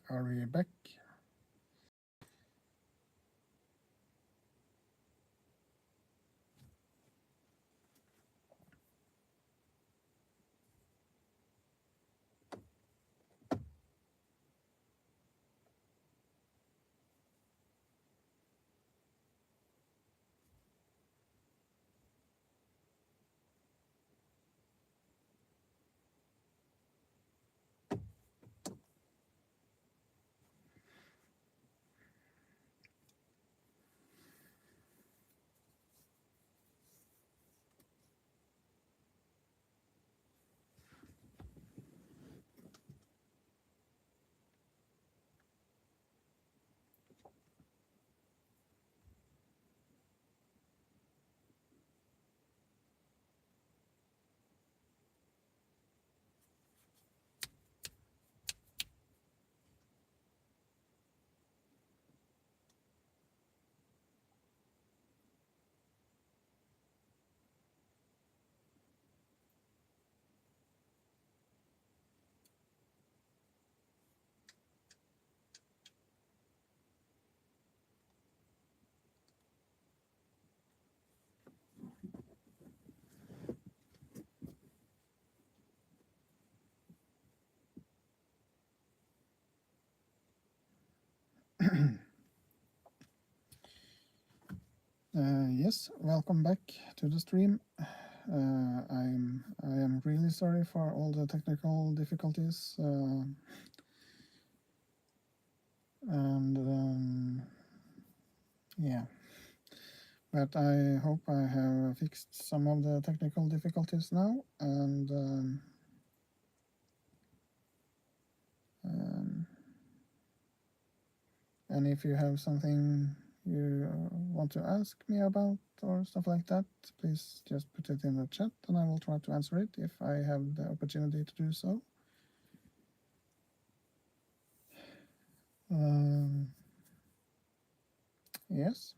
Are we back? Yes, welcome back to the stream. I am really sorry for all the technical difficulties, and yeah, but I hope I have fixed some of the technical difficulties now, and if you have something you want to ask me about or stuff like that, please just put it in the chat and I will try to answer it if I have the opportunity to do so. Yes.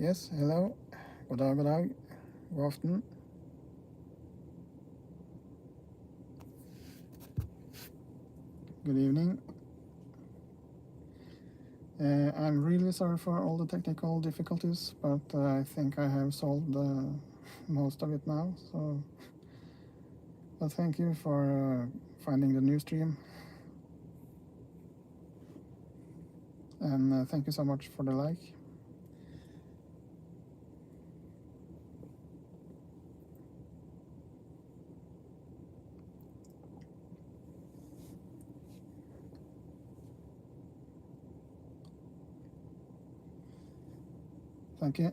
Yes, hello. God dag, god aften. Good evening. I'm really sorry for all the technical difficulties, but I think I have solved most of it now. So, but thank you for finding the new stream, and thank you so much for the like. Thank you.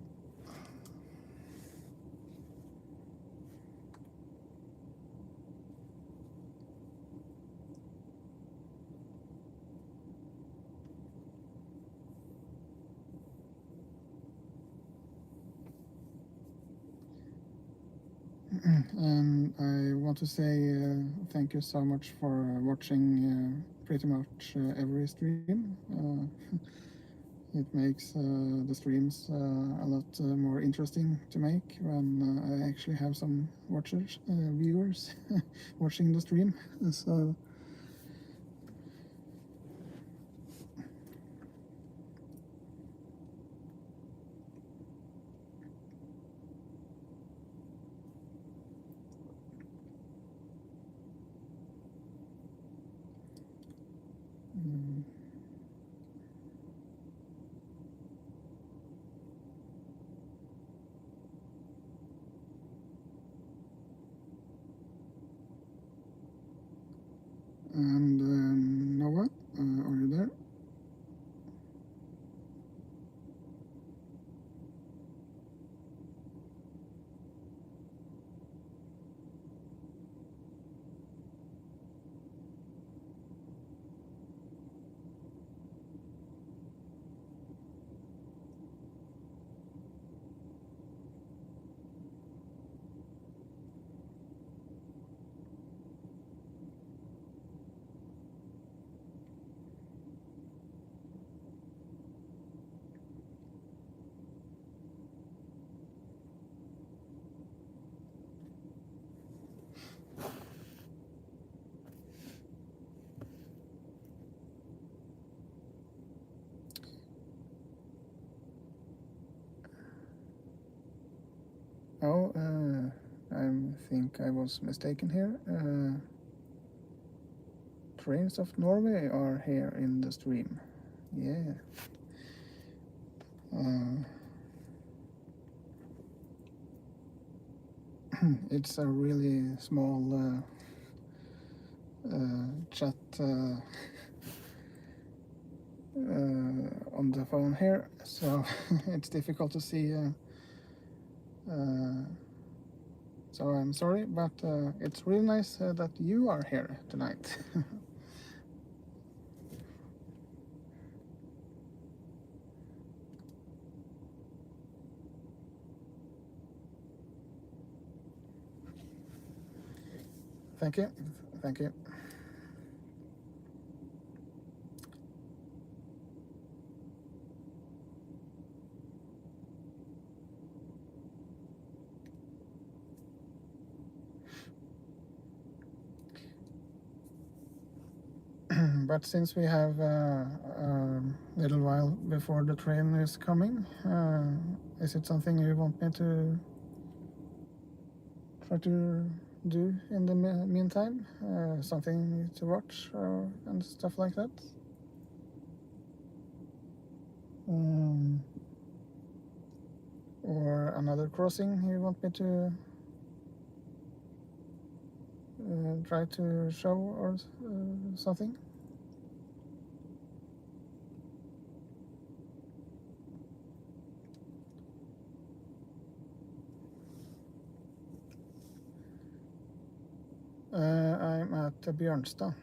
And I want to say thank you so much for watching pretty much every stream. It makes the streams a lot more interesting to make when I actually have some watchers, viewers watching the stream. So and Noah, are you there? Oh, I think I was mistaken here. Trains of Norway are here in the stream. Yeah. It's a really small chat on the phone here, so it's difficult to see. So I'm sorry, but it's really nice that you are here tonight. Thank you. Thank you. But since we have a little while before the train is coming, is it something you want me to try to do in the meantime? Something to watch and stuff like that? Or another crossing you want me to try to show or something? I'm at Bjørnstad.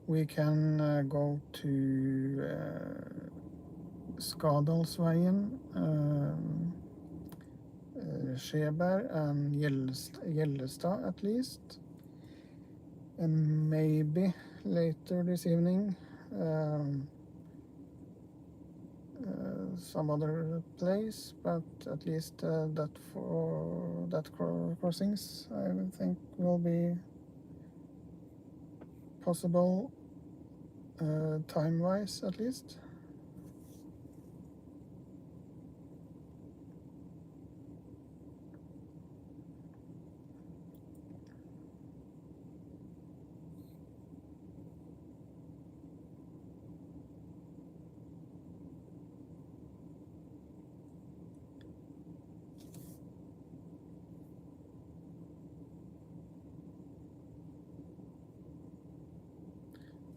We can go to Skadalsveien, Skjeberg and Gjellestad at least, and maybe later this evening some other place, but at least that crossings I think will be possible time-wise at least.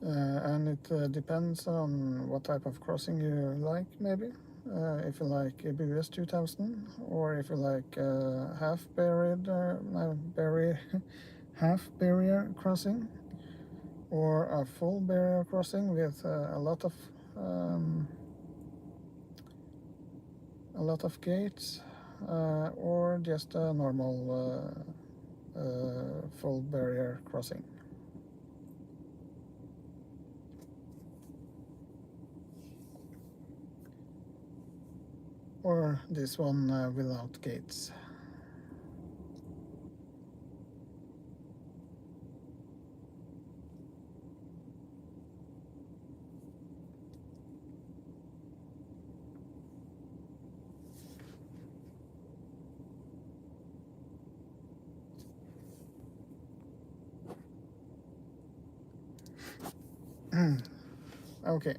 And it depends on what type of crossing you like, maybe. If you like a Bues 2000, or if you like half barrier crossing, or a full barrier crossing with a lot of gates, or just a normal full barrier crossing. Or this one without gates. Okay.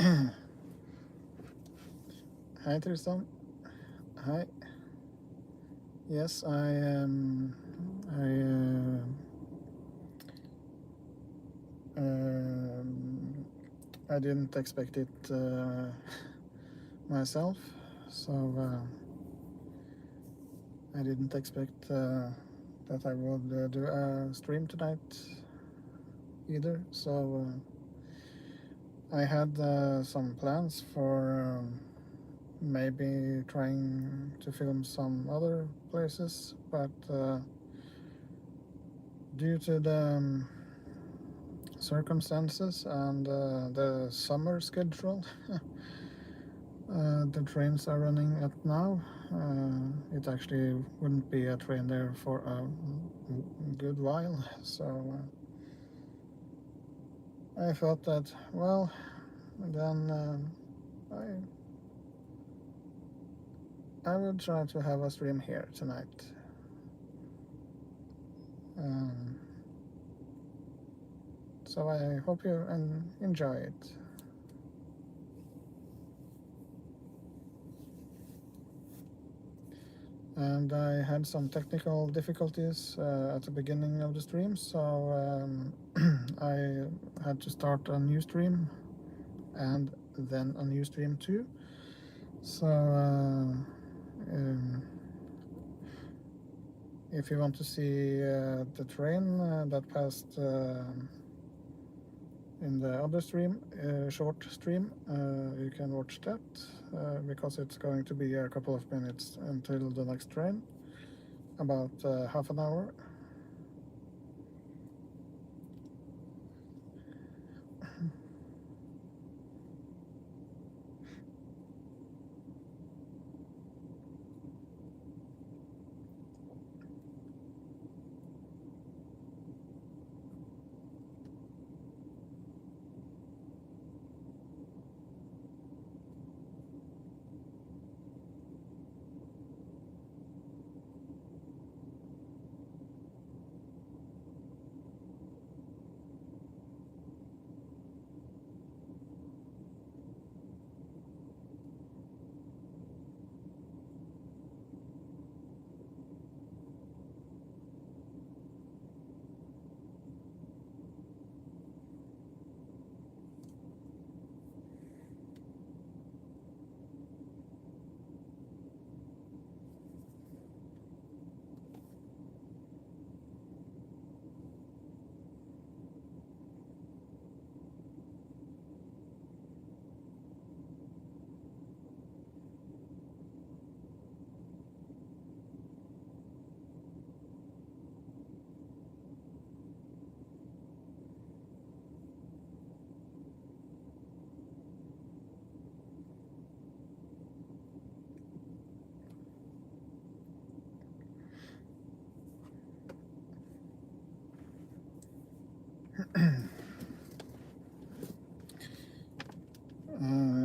Hi Tristan. Hi. Yes, I didn't expect it myself, so I didn't expect that I would do a stream tonight either. So I had some plans for maybe trying to film some other places, but due to the circumstances and the summer schedule the trains are running at now, it actually wouldn't be a train there for a good while, so I thought that, well, then I would try to have a stream here tonight. So I hope you enjoy it. And I had some technical difficulties at the beginning of the stream, so I had to start a new stream and then a new stream too. So if you want to see the train that passed in the other stream, short stream, you can watch that because it's going to be a couple of minutes until the next train, about half an hour.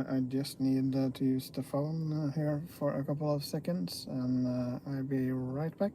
I just need to use the phone here for a couple of seconds, and I'll be right back.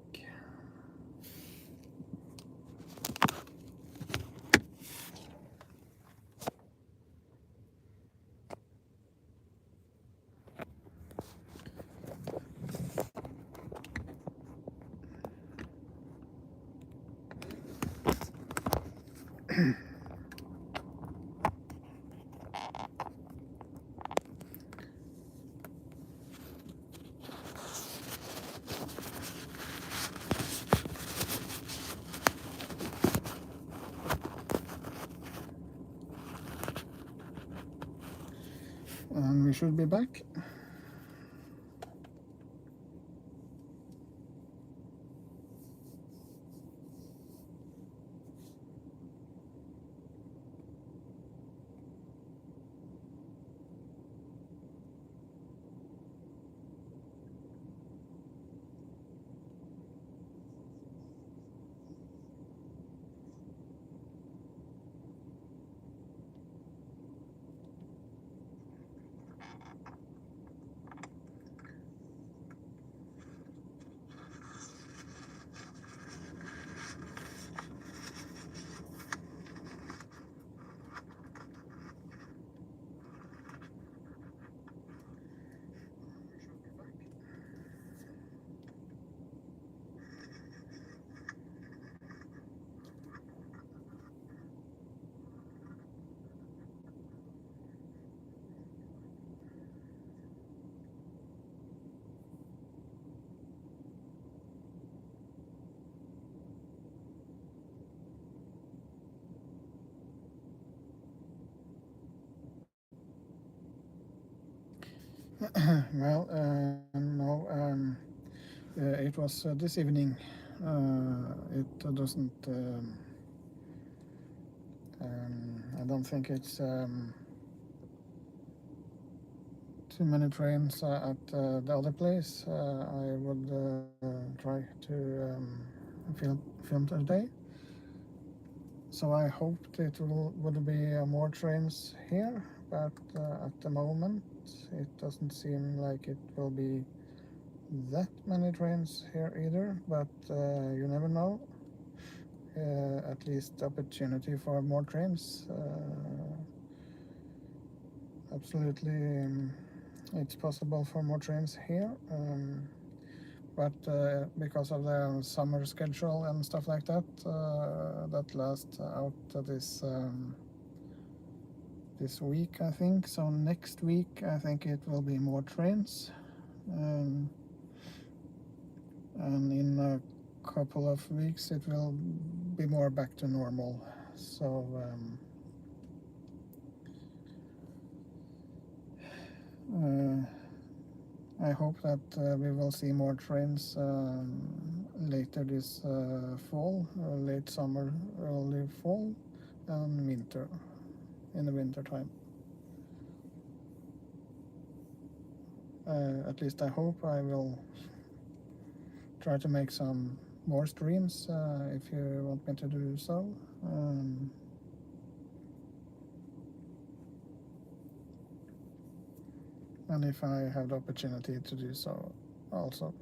And we should be back. Well, no, it was this evening. It doesn't. I don't think it's too many trains at the other place. I would try to film today. So I hoped it would be more trains here, but at the moment it doesn't seem like it will be that many trains here either, but you never know. At least the opportunity for more trains. Absolutely, it's possible for more trains here. But because of the summer schedule and stuff like that, that lasts out this week, I think. So next week, I think it will be more trains, and in a couple of weeks, it will be more back to normal. So I hope that we will see more trains later this fall, late summer, early fall, and winter, in the winter time. At least I hope. I will try to make some more streams if you want me to do so. And if I have the opportunity to do so also.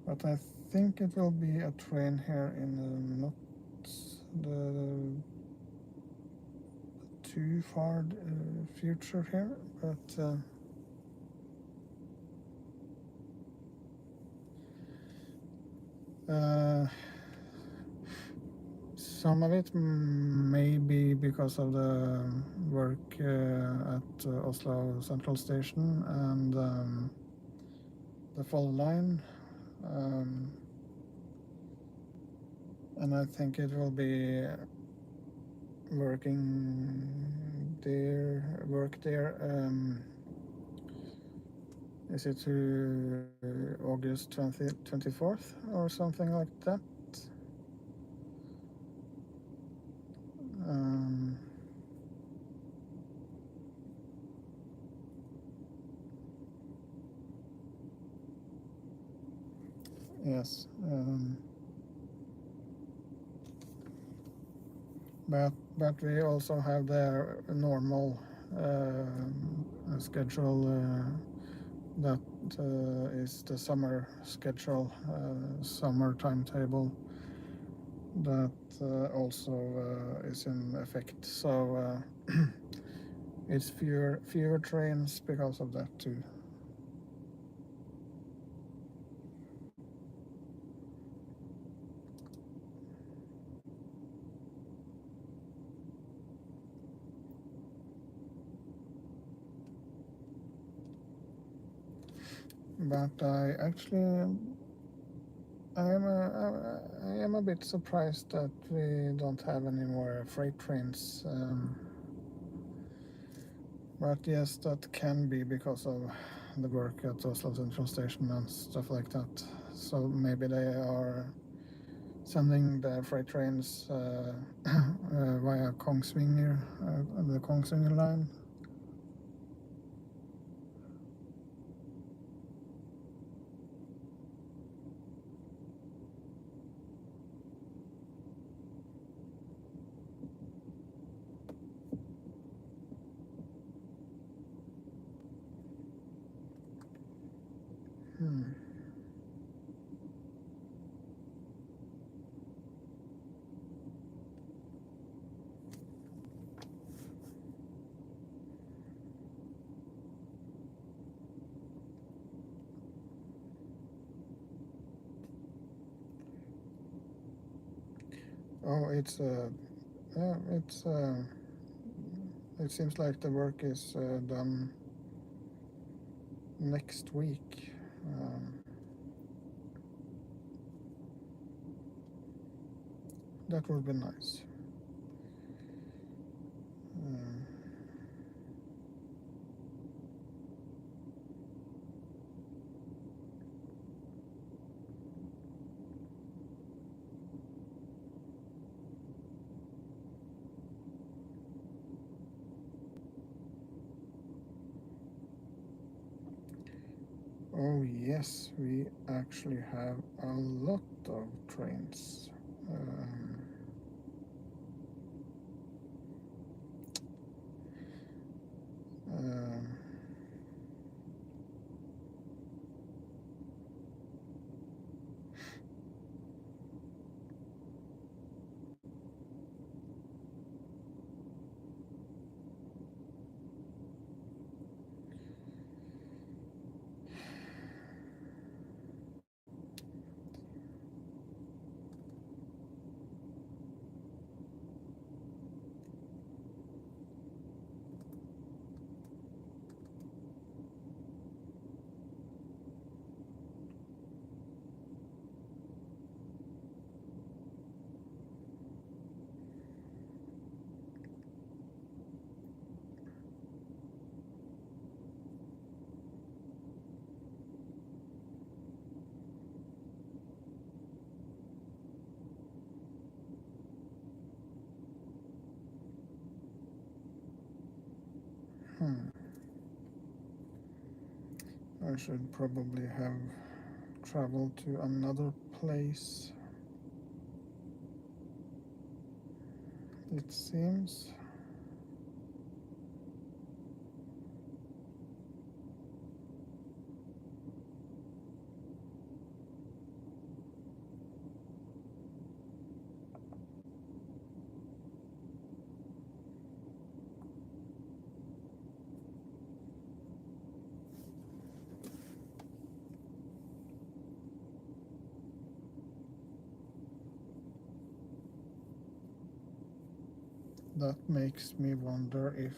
But I think it will be a train here in not the too far future here, but some of it may be because of the work at Oslo Central Station and the full line. And I think it will be work there. Is it to August 24th or something like that? Yes. But we also have the normal schedule that is the summer schedule, summer timetable that also is in effect. So it's fewer trains because of that too. But I am a bit surprised that we don't have any more freight trains. But yes, that can be because of the work at Oslo Central Station and stuff like that. So maybe they are sending the freight trains via Kongsvinger, the Kongsvinger line. Oh, it seems like the work is done next week. That would be nice. Oh yes, we actually have a lot of trains. Um, I should probably have traveled to another place, it seems. That makes me wonder if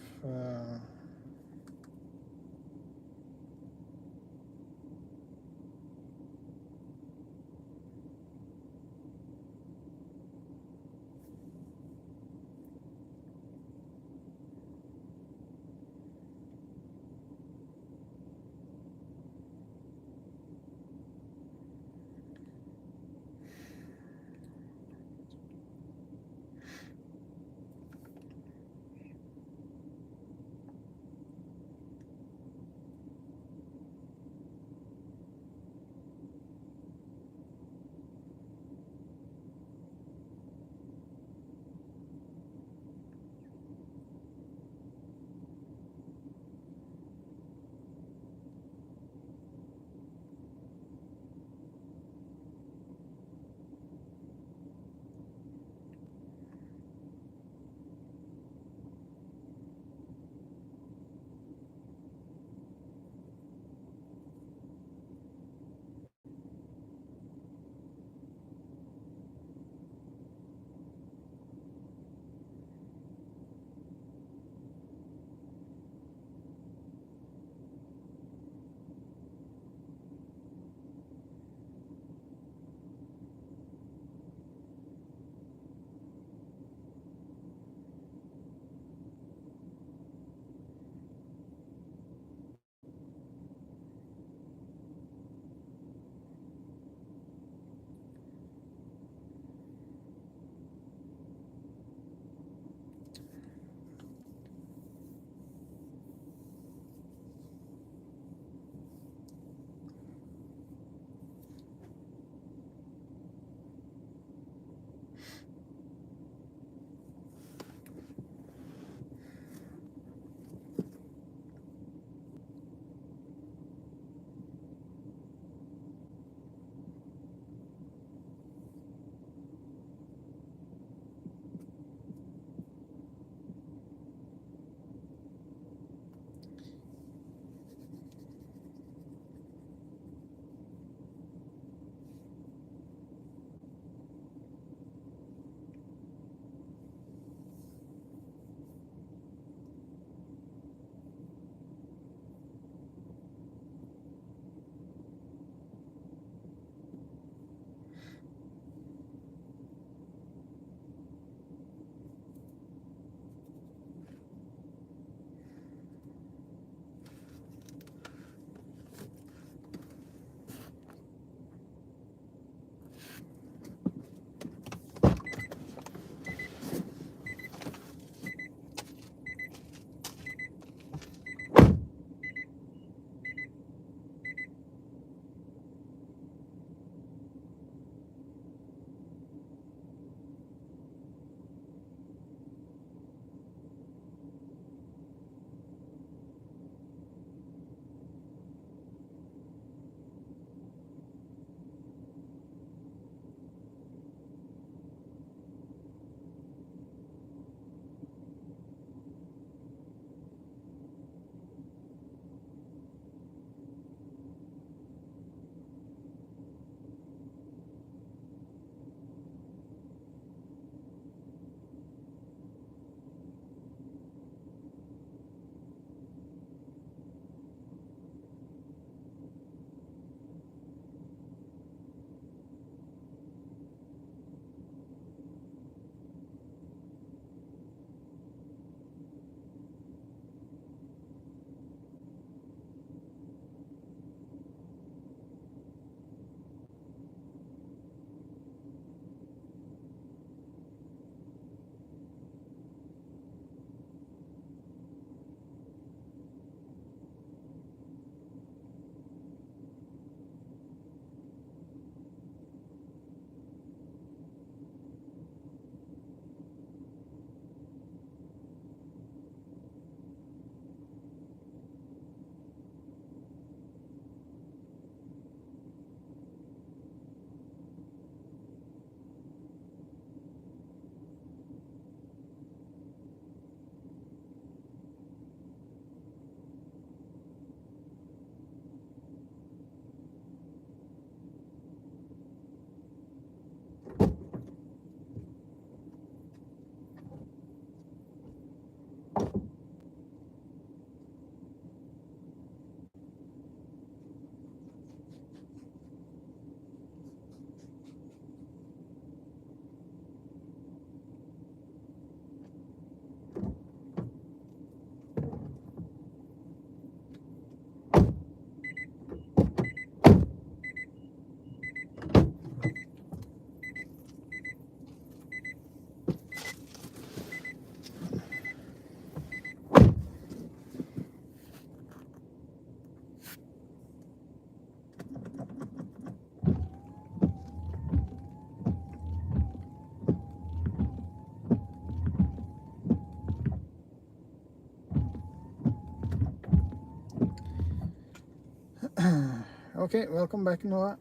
Okay, welcome back, Noah.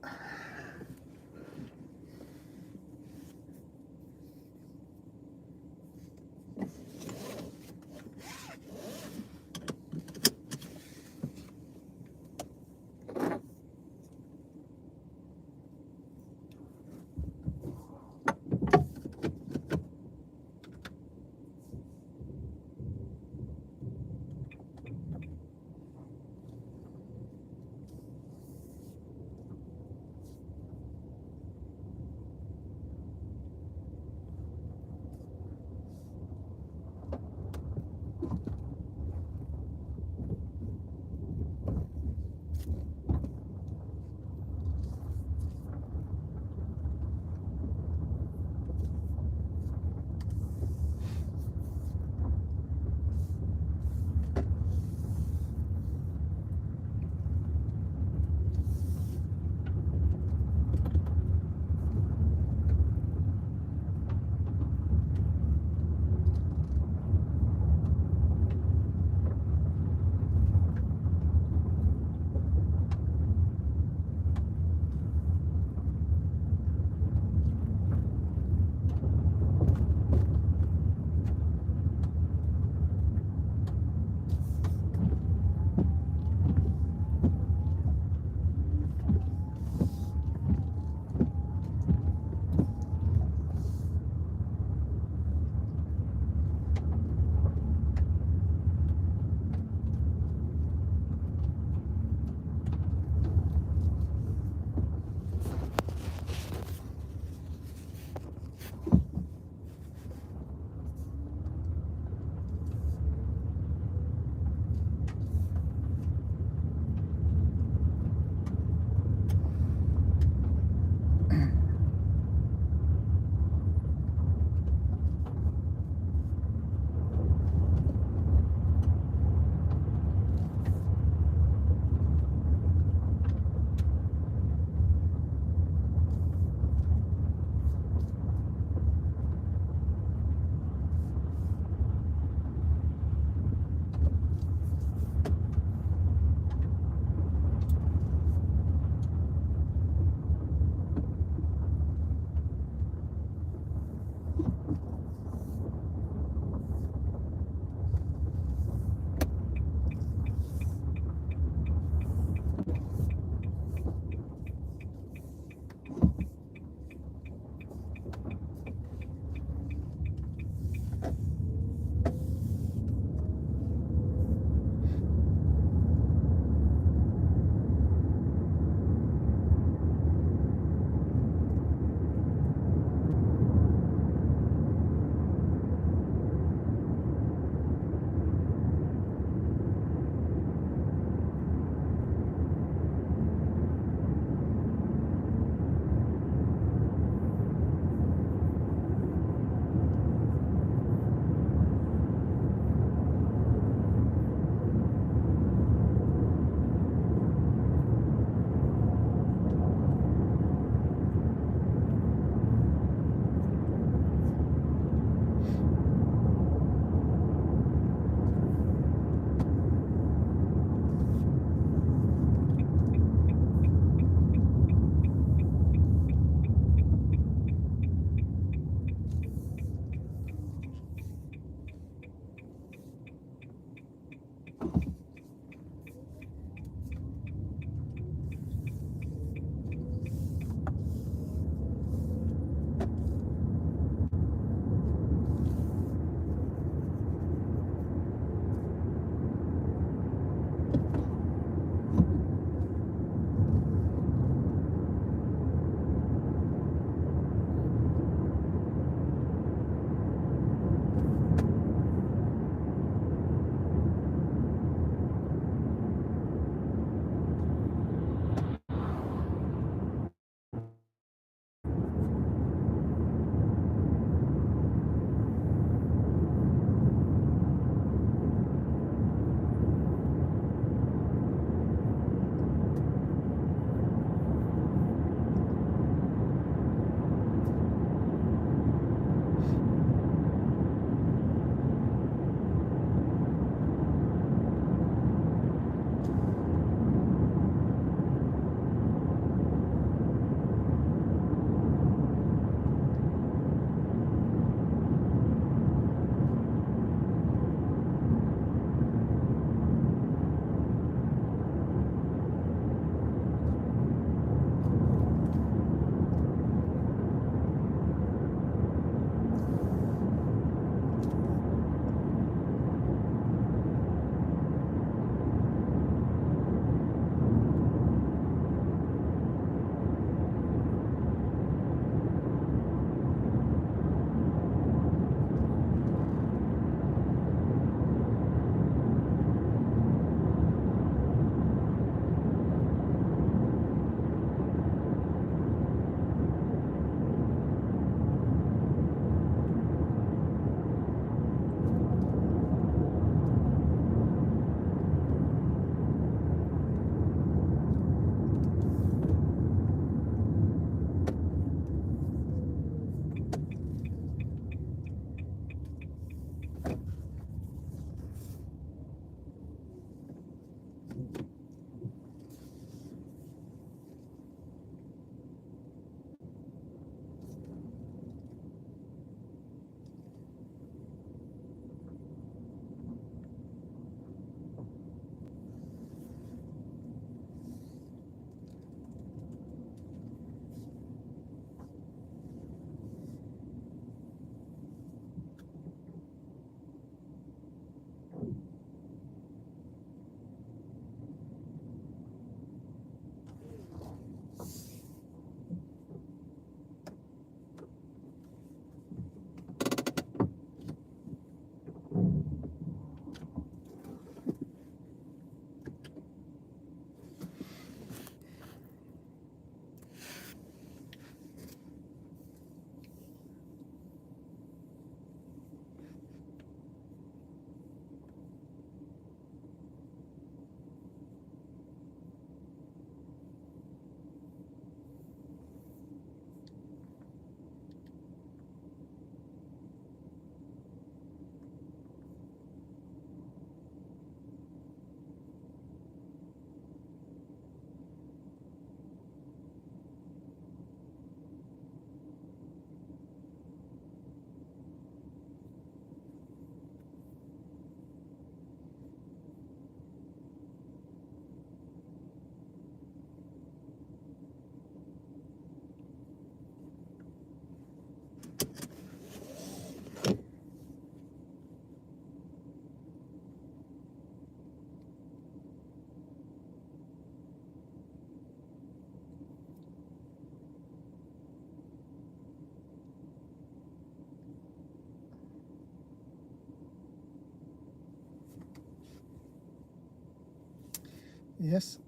Yes,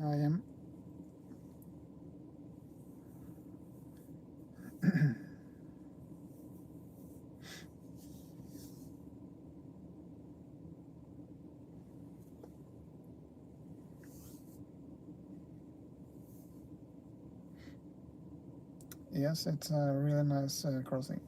I am. Yes, it's a really nice crossing.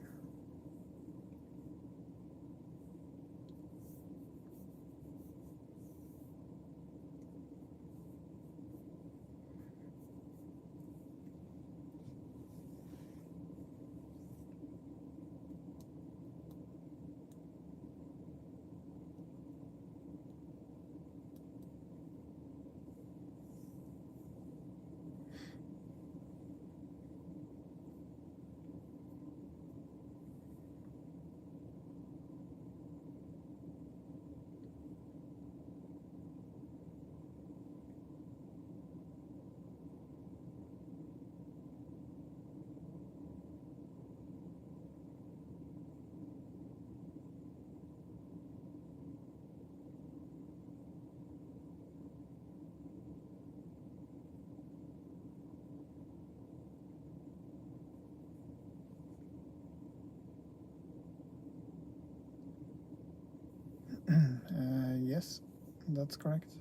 Yes, that's correct.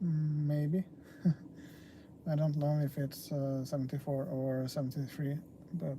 Maybe. I don't know if it's 74 or 73, but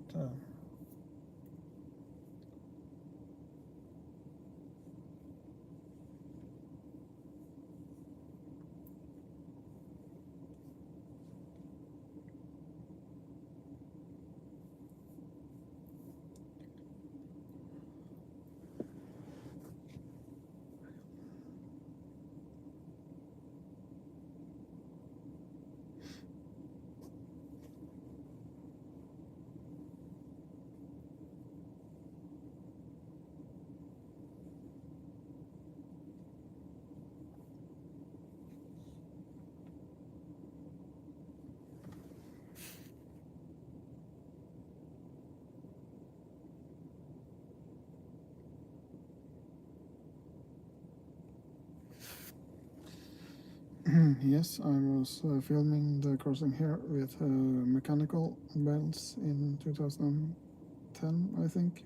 yes, I was filming the crossing here with mechanical belts in 2010, I think.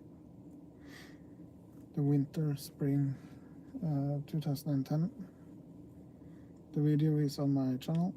The winter, spring 2010. The video is on my channel.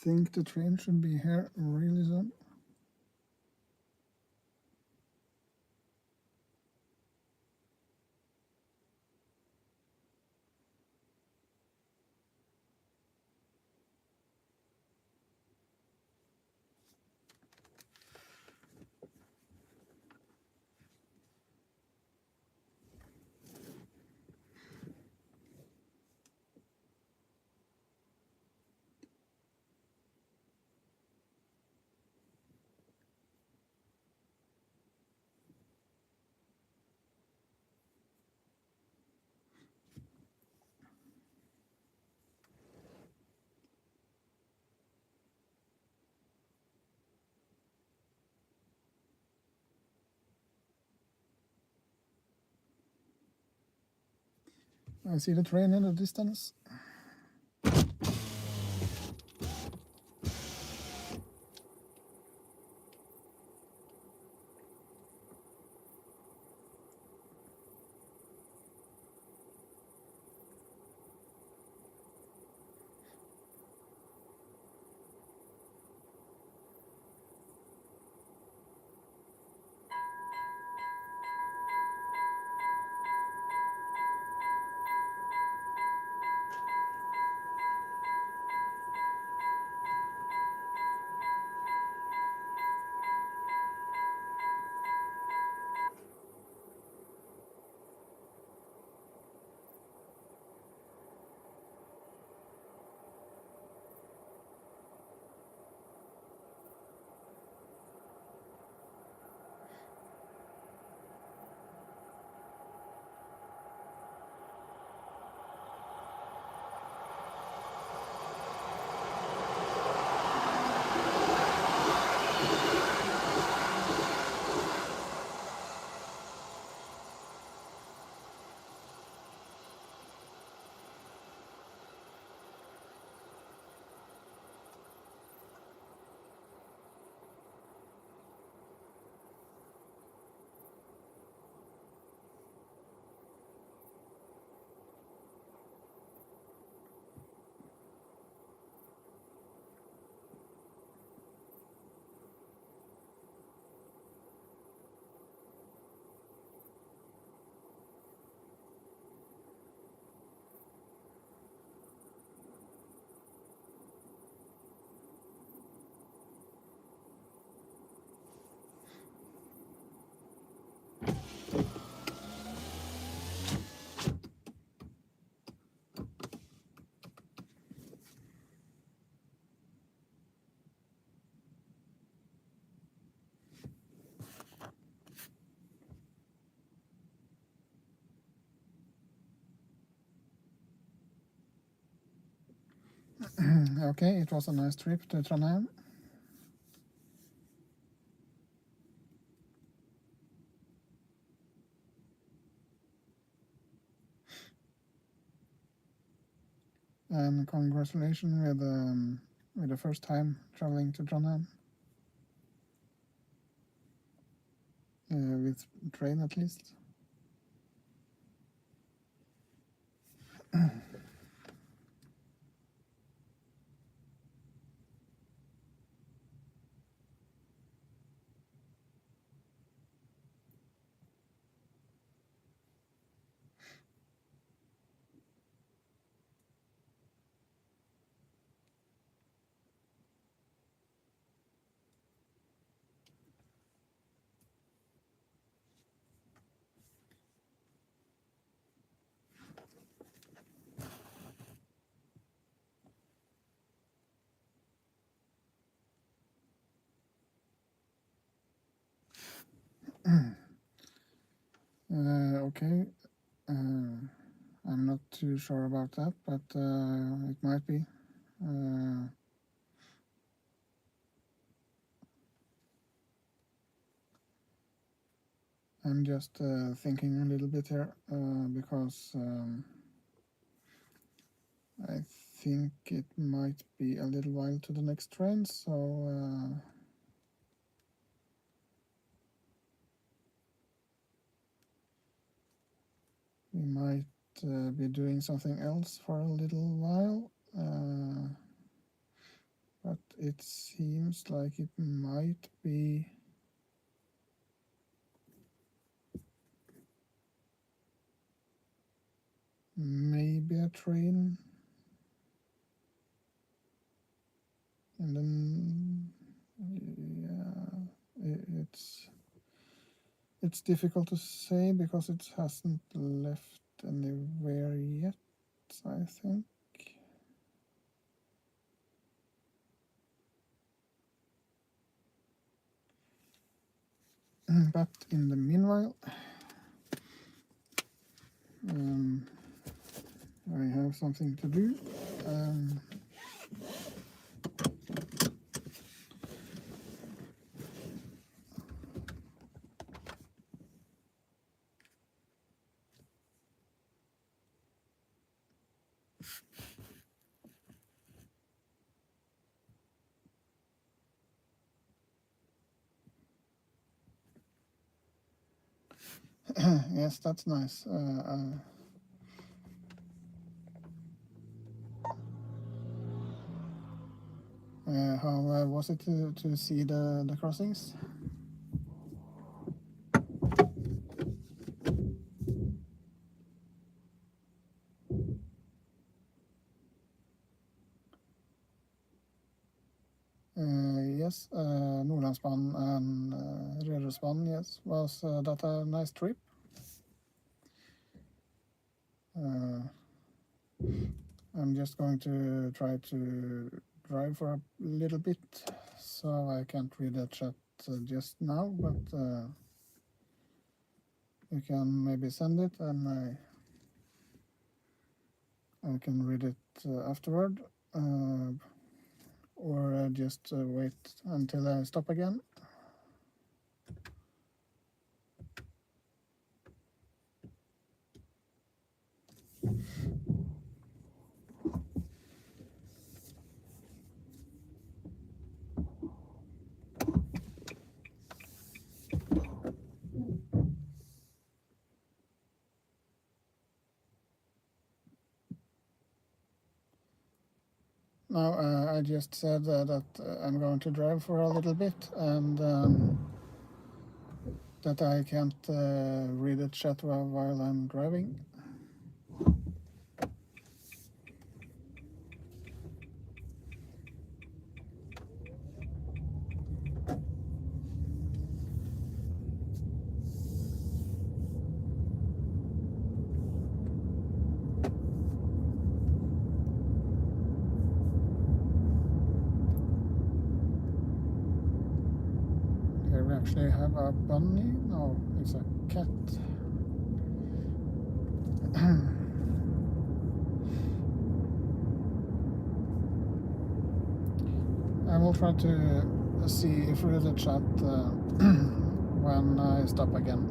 think the train should be here really soon. I see the train in the distance. Okay, it was a nice trip to Trondheim. And congratulations with the first time traveling to Trondheim. With train at least. Okay. I'm not too sure about that, but it might be. I'm just thinking a little bit here because I think it might be a little while to the next train, so we might be doing something else for a little while. but it seems like it might be maybe a train, and then yeah, it's difficult to say because it hasn't left anywhere yet, I think. But in the meanwhile, I have something to do. Yes, that's nice. How was it to see the crossings? Yes, Nordlandsbanen and Rørosbanen, yes. Was that a nice trip? I'm just going to try to drive for a little bit, so I can't read the chat just now, but you can maybe send it and I can read it afterward, or just wait until I stop again. Now, I just said that I'm going to drive for a little bit and that I can't read the chat while I'm driving. Here we actually have a bunny. No, it's a cat. I will try to see if read the chat when I stop again.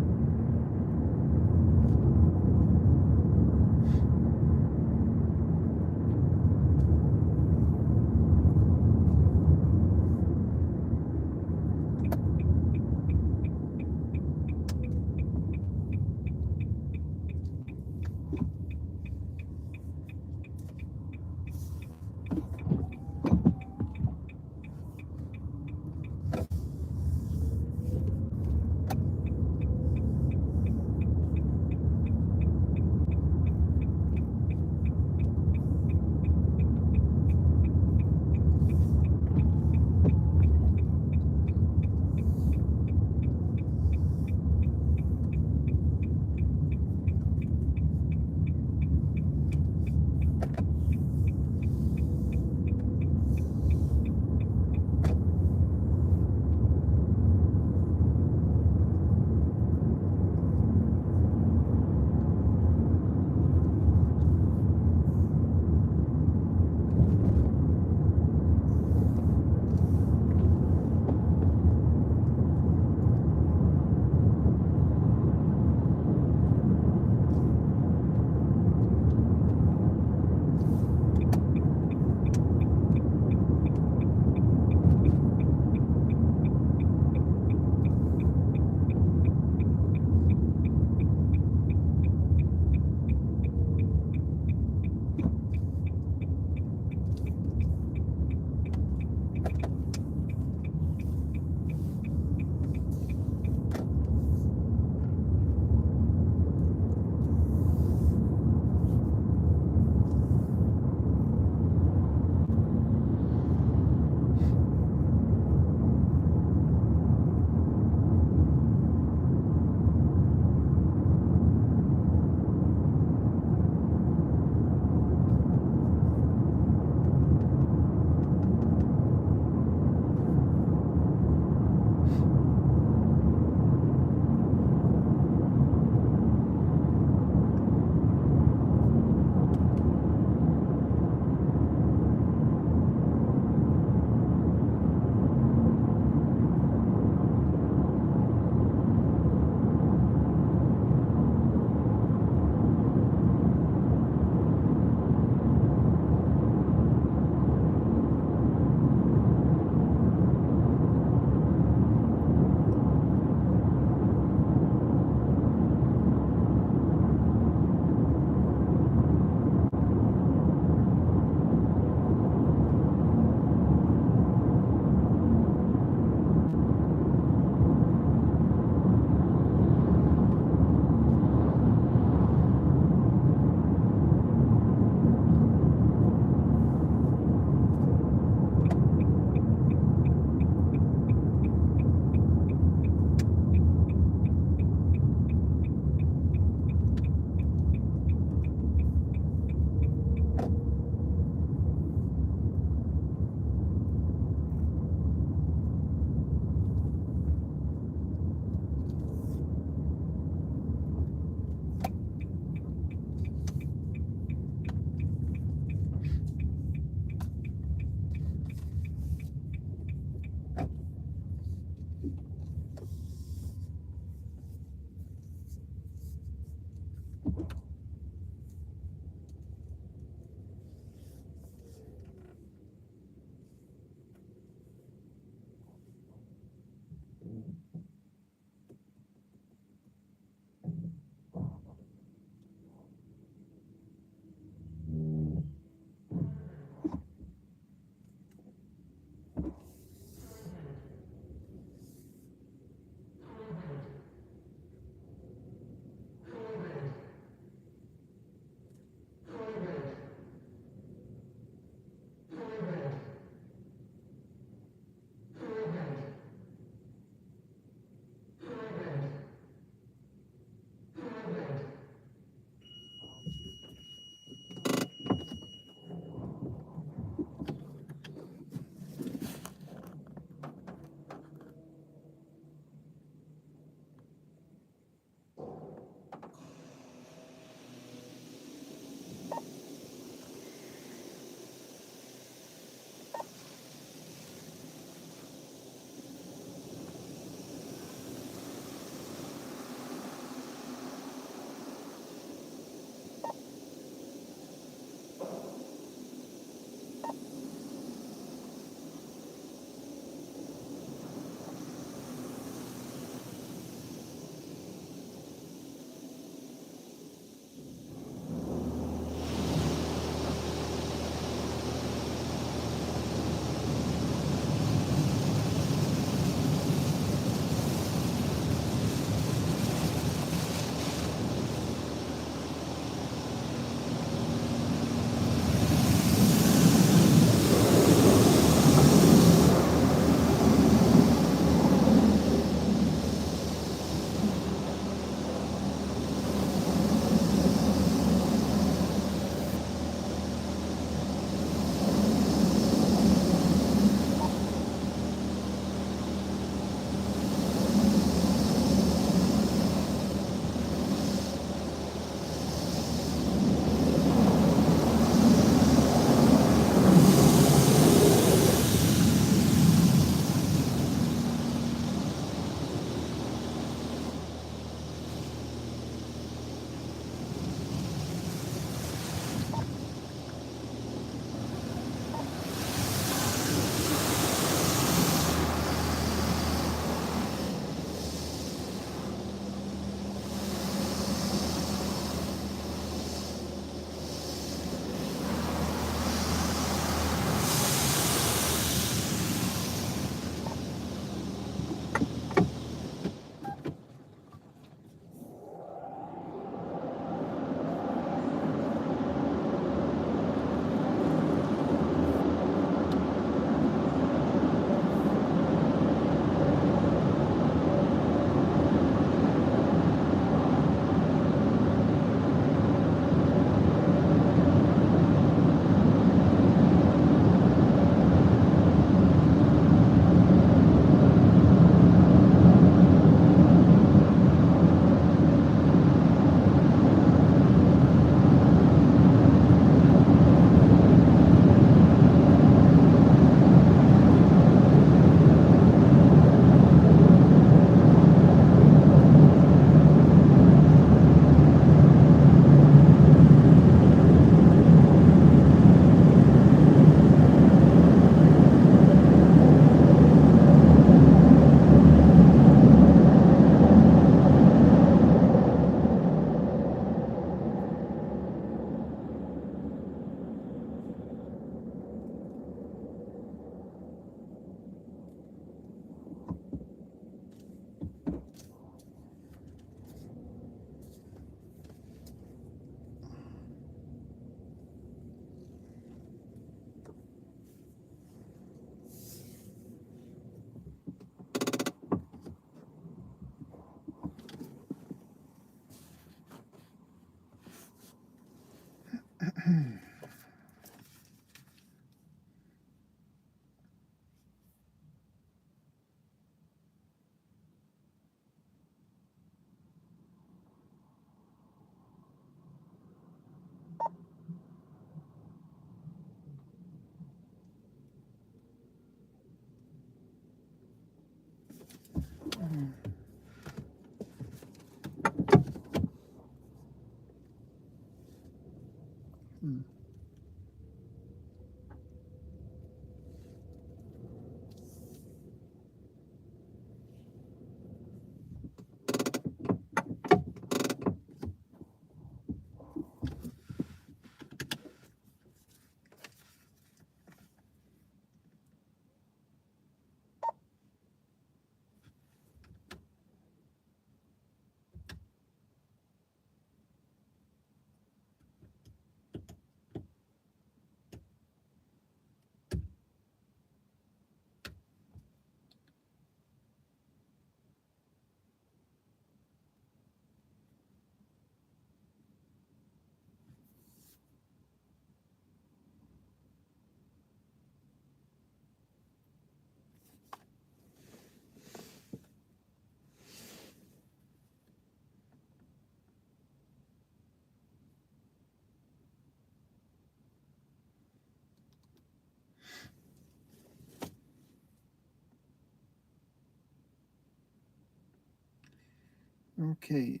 Okay.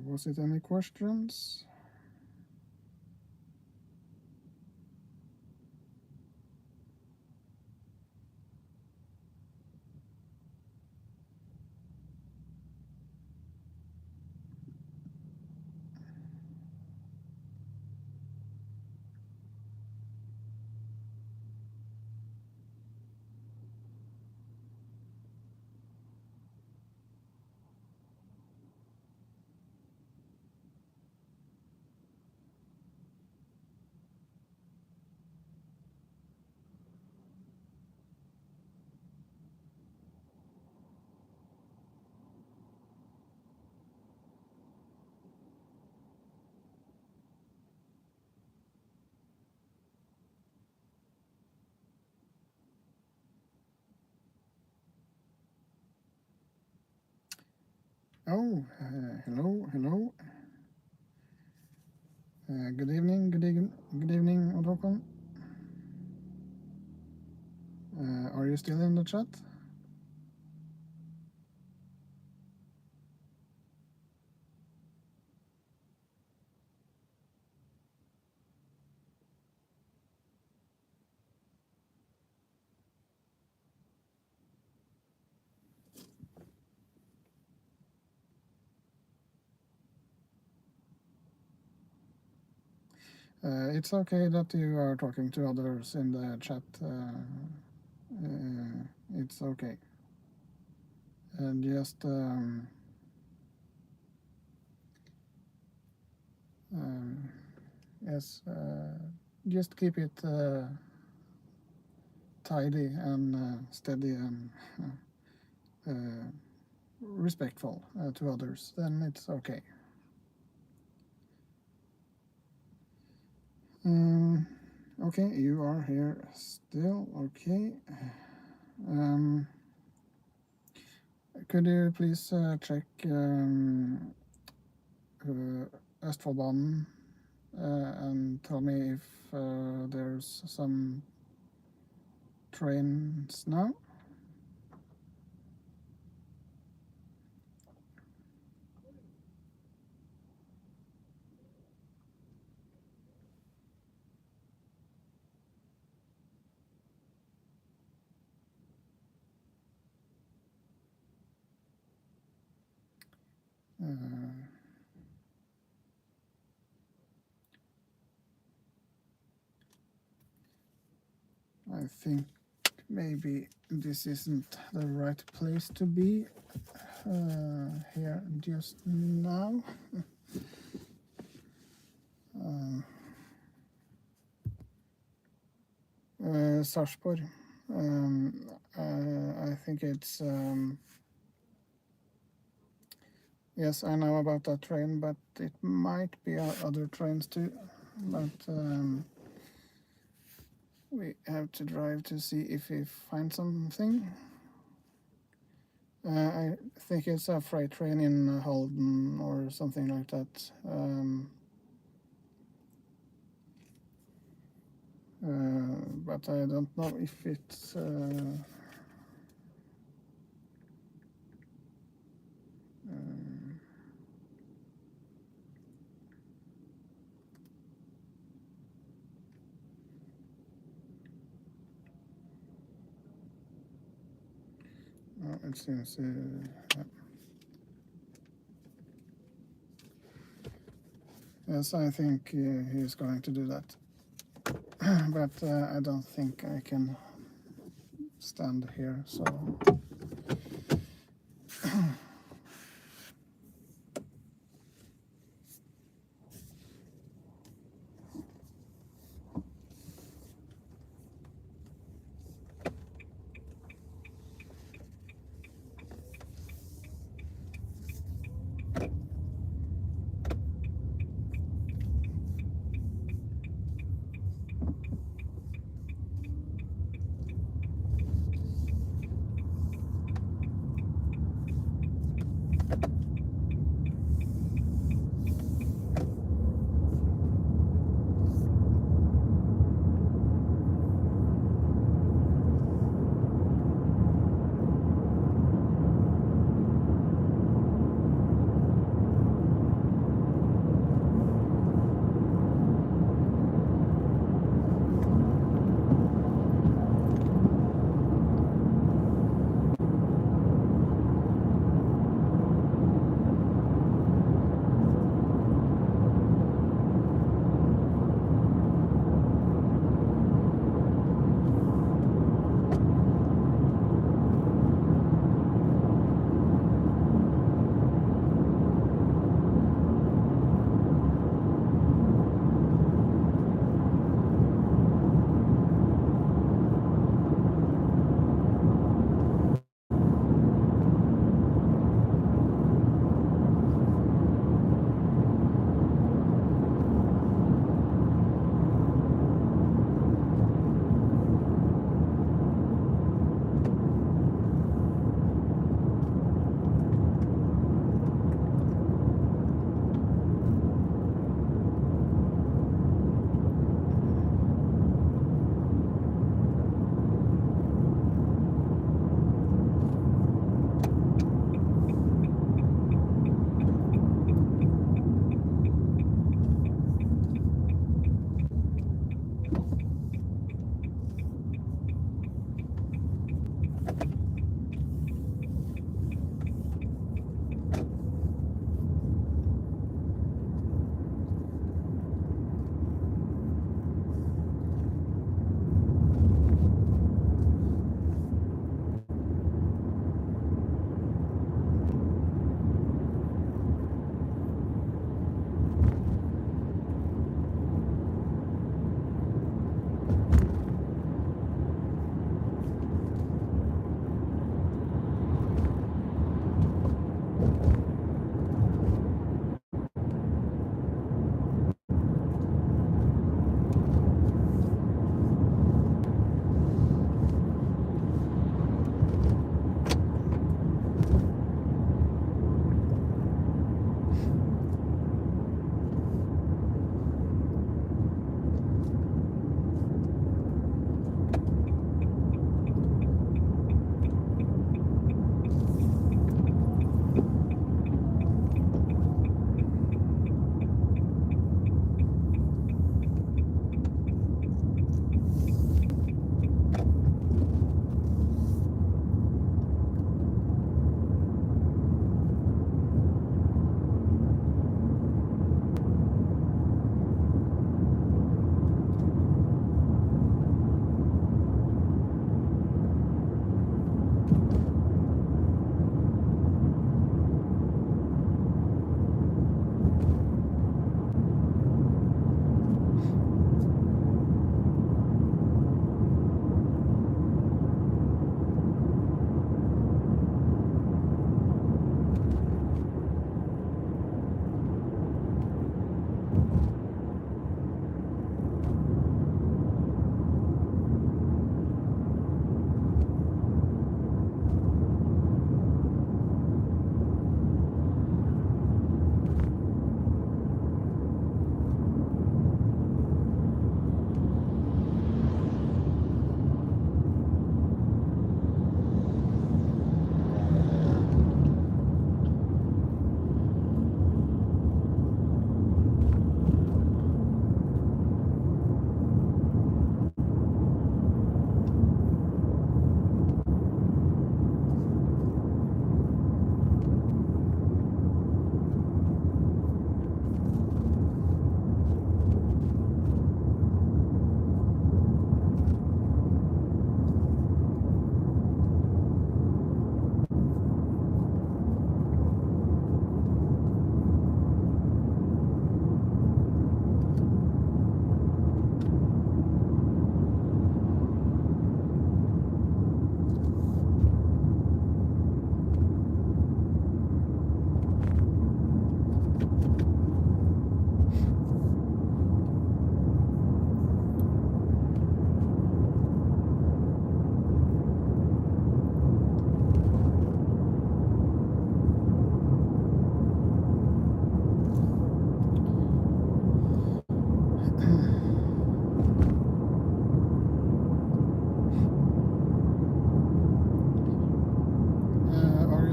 Was it any questions? Oh, hello. Good evening, good evening, and welcome. Are you still in the chat? It's okay that you are talking to others in the chat. It's okay. And just yes, just keep it tidy and steady and respectful to others. Then it's okay. Okay, you are here still. Okay. Could you please check Østfoldbanen and tell me if there's some trains now? I think maybe this isn't the right place to be here just now. Sarpsborg. I think it's yes, I know about that train, but it might be other trains too. But we have to drive to see if we find something. I think it's a freight train in Halden or something like that. But I don't know if it's it seems yes, I think he's going to do that. But I don't think I can stand here, so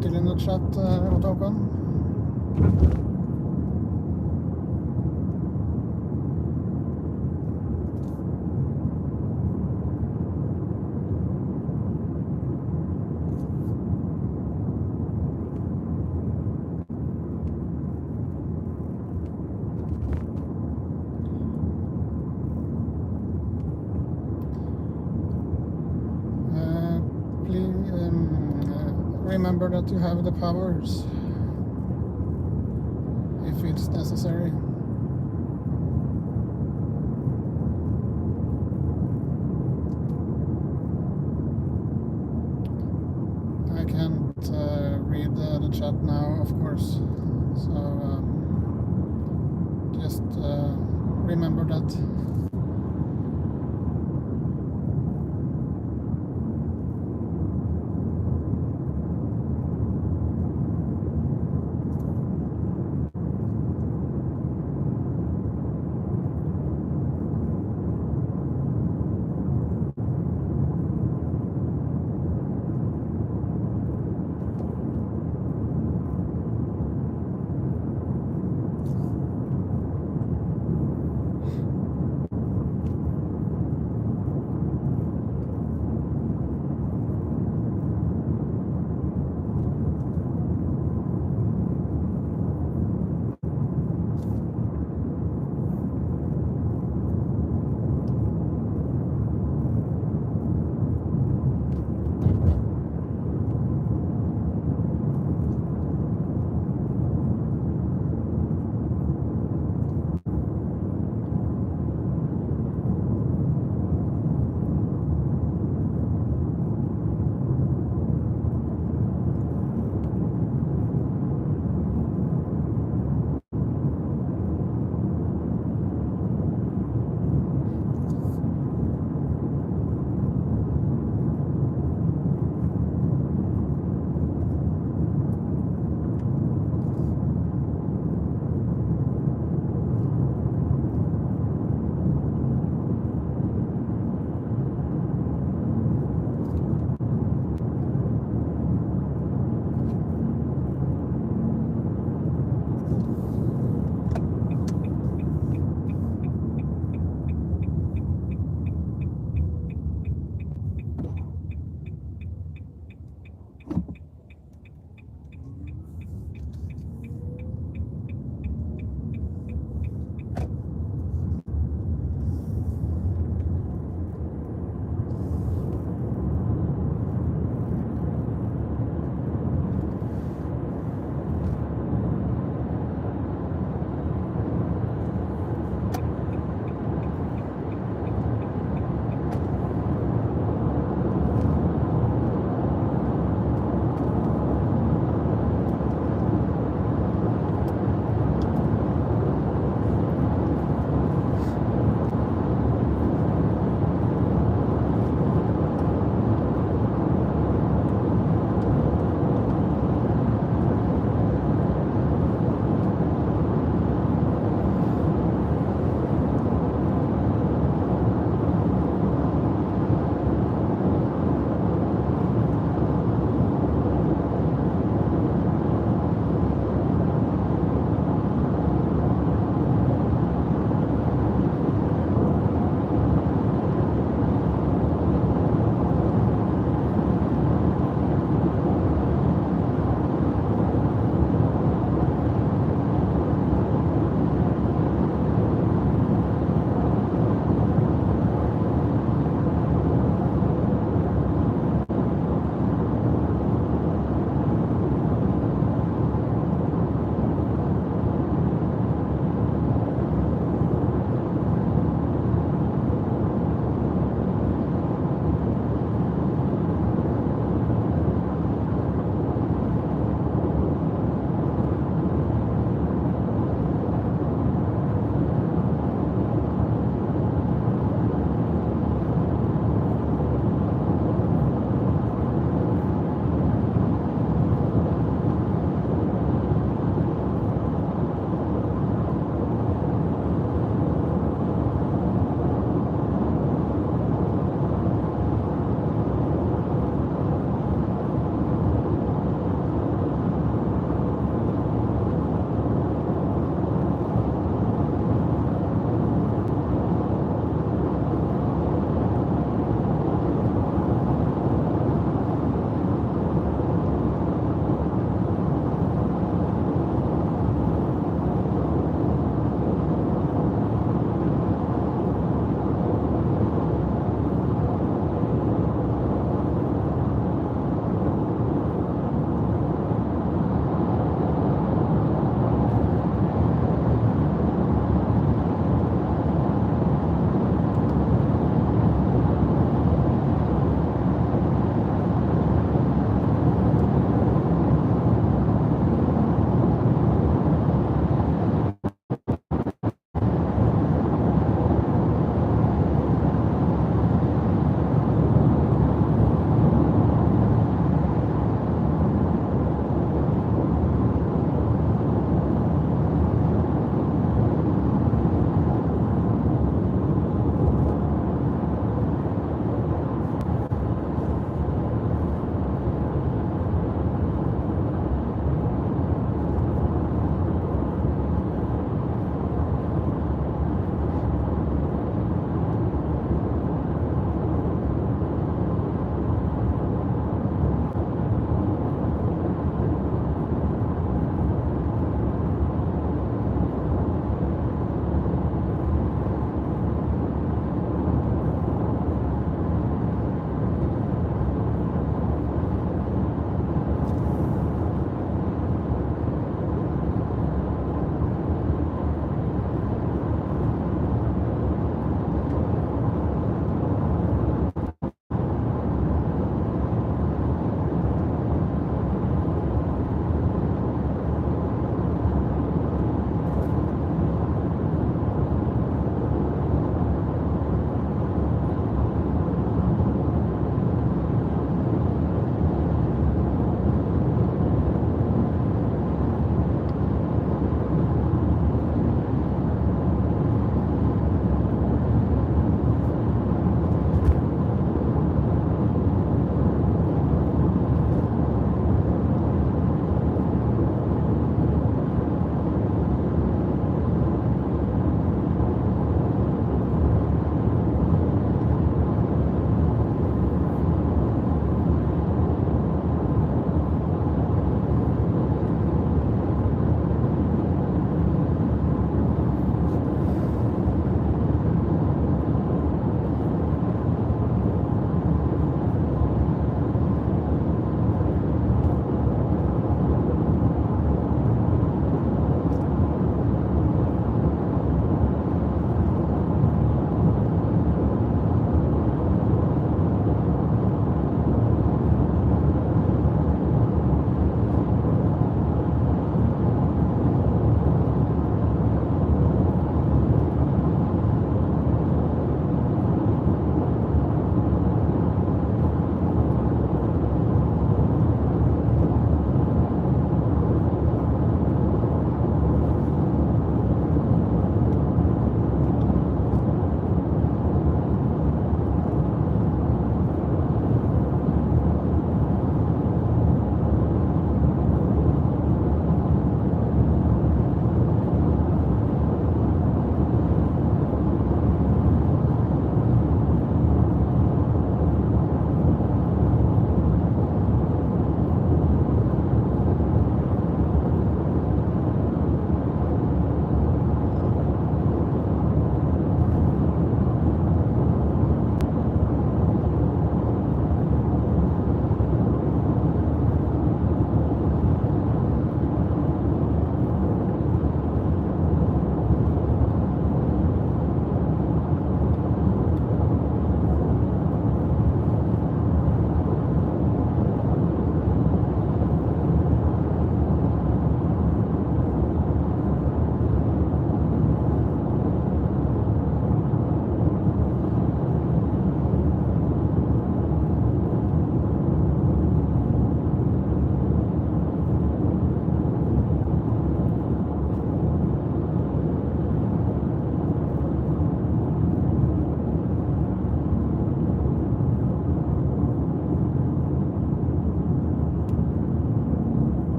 still in the chat, Otokan? Remember that you have the powers if it's necessary. I can't read the chat now, of course, so just remember that.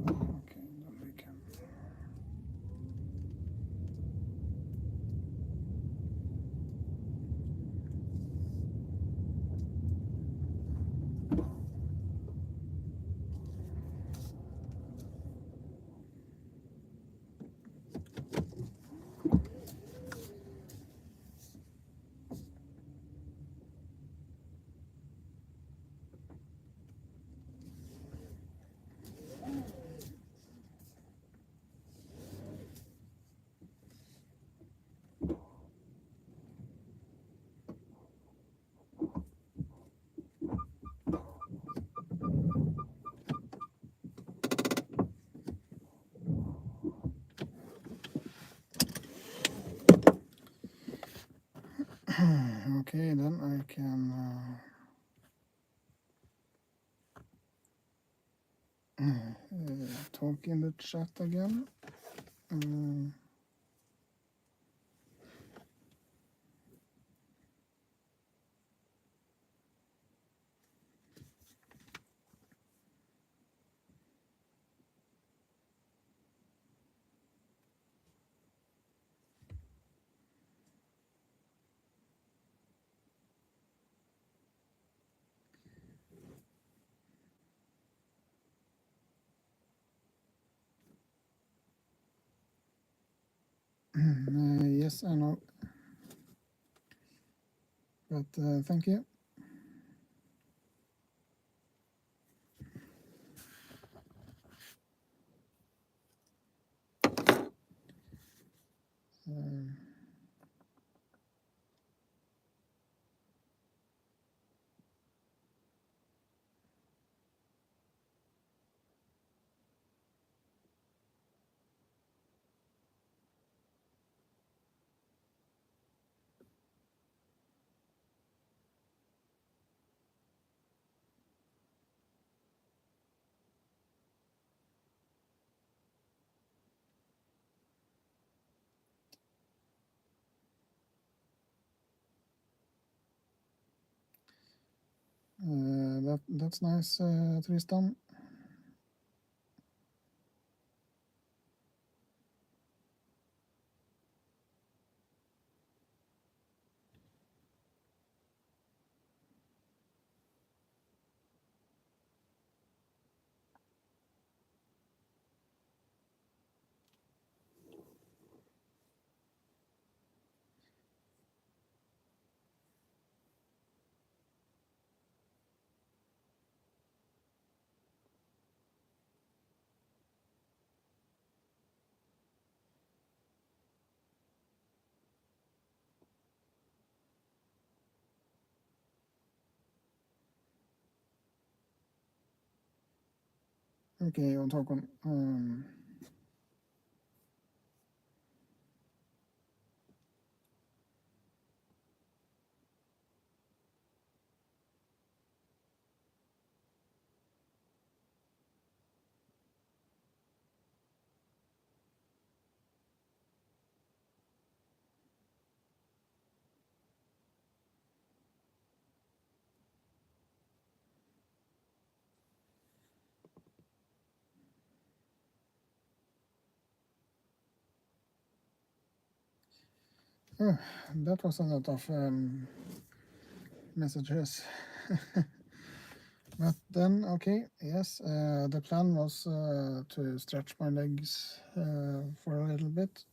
So, okay, then we can. Okay, then I can talk in the chat again. Yes, I know. But thank you. That's nice, Tristan. Okay, Odd Håkon. Oh, that was a lot of messages. But then, okay, yes, the plan was to stretch my legs for a little bit.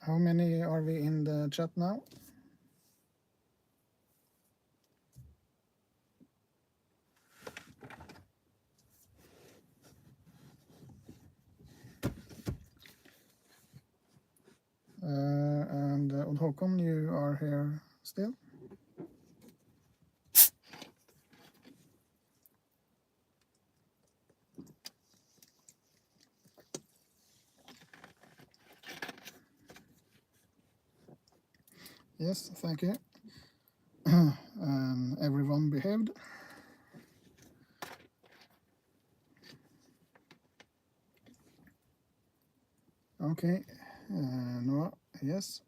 How many are we in the chat now? And Odd Håkon, you are here still? Yes, thank you. And everyone behaved. Okay, Noah, yes.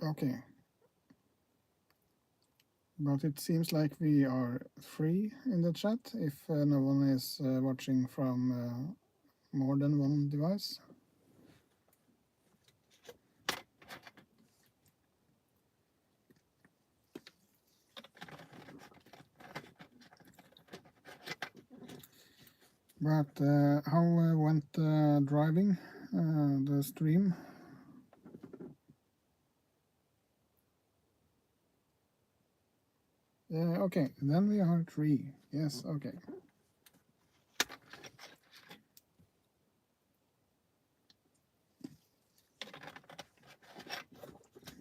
Okay. But it seems like we are free in the chat if no one is watching from more than one device. But how went driving the stream? Okay, then we are three. Yes, okay.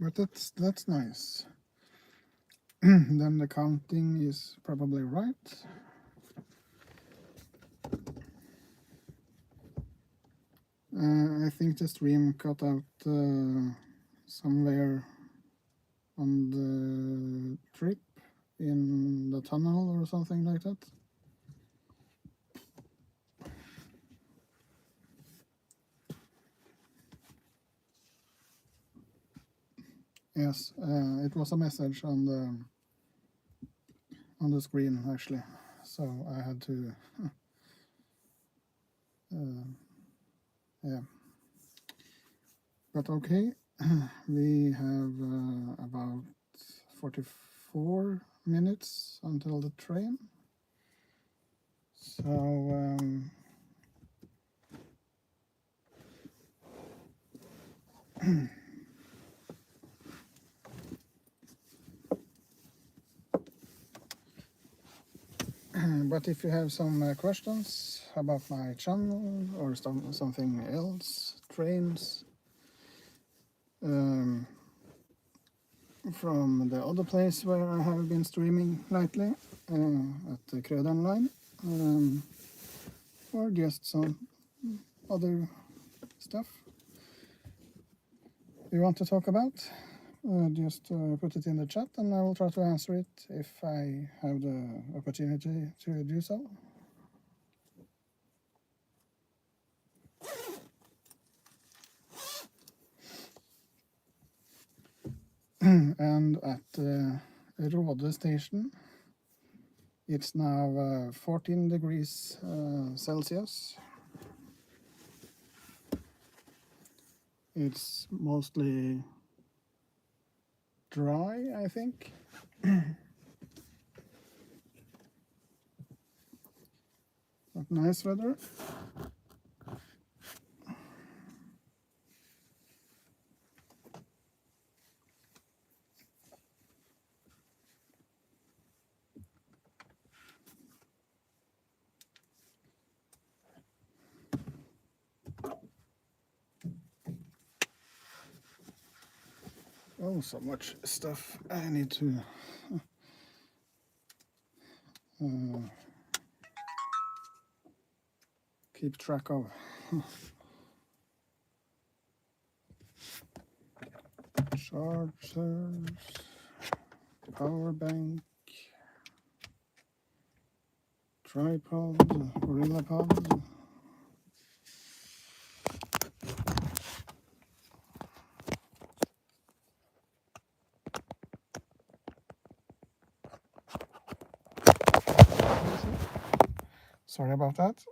But that's nice. Then the counting is probably right. I think the stream cut out somewhere on the trip in the tunnel or something like that. Yes, it was a message on the screen actually, so I had to yeah. But okay, we have about 44 minutes until the train. So but if you have some questions about my channel or something else, trains, from the other place where I have been streaming lately, at the Krøderen, or just some other stuff you want to talk about, just put it in the chat and I will try to answer it if I have the opportunity to do so. And at Råde station, it's now 14 degrees Celsius. It's mostly dry, I think. But nice weather. Oh, so much stuff I need to keep track of. Chargers, power bank, tripod, gorilla pod. Sorry about that.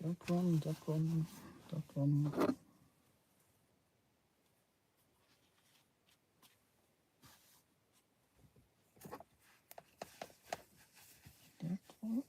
That one, that one, that one. That one.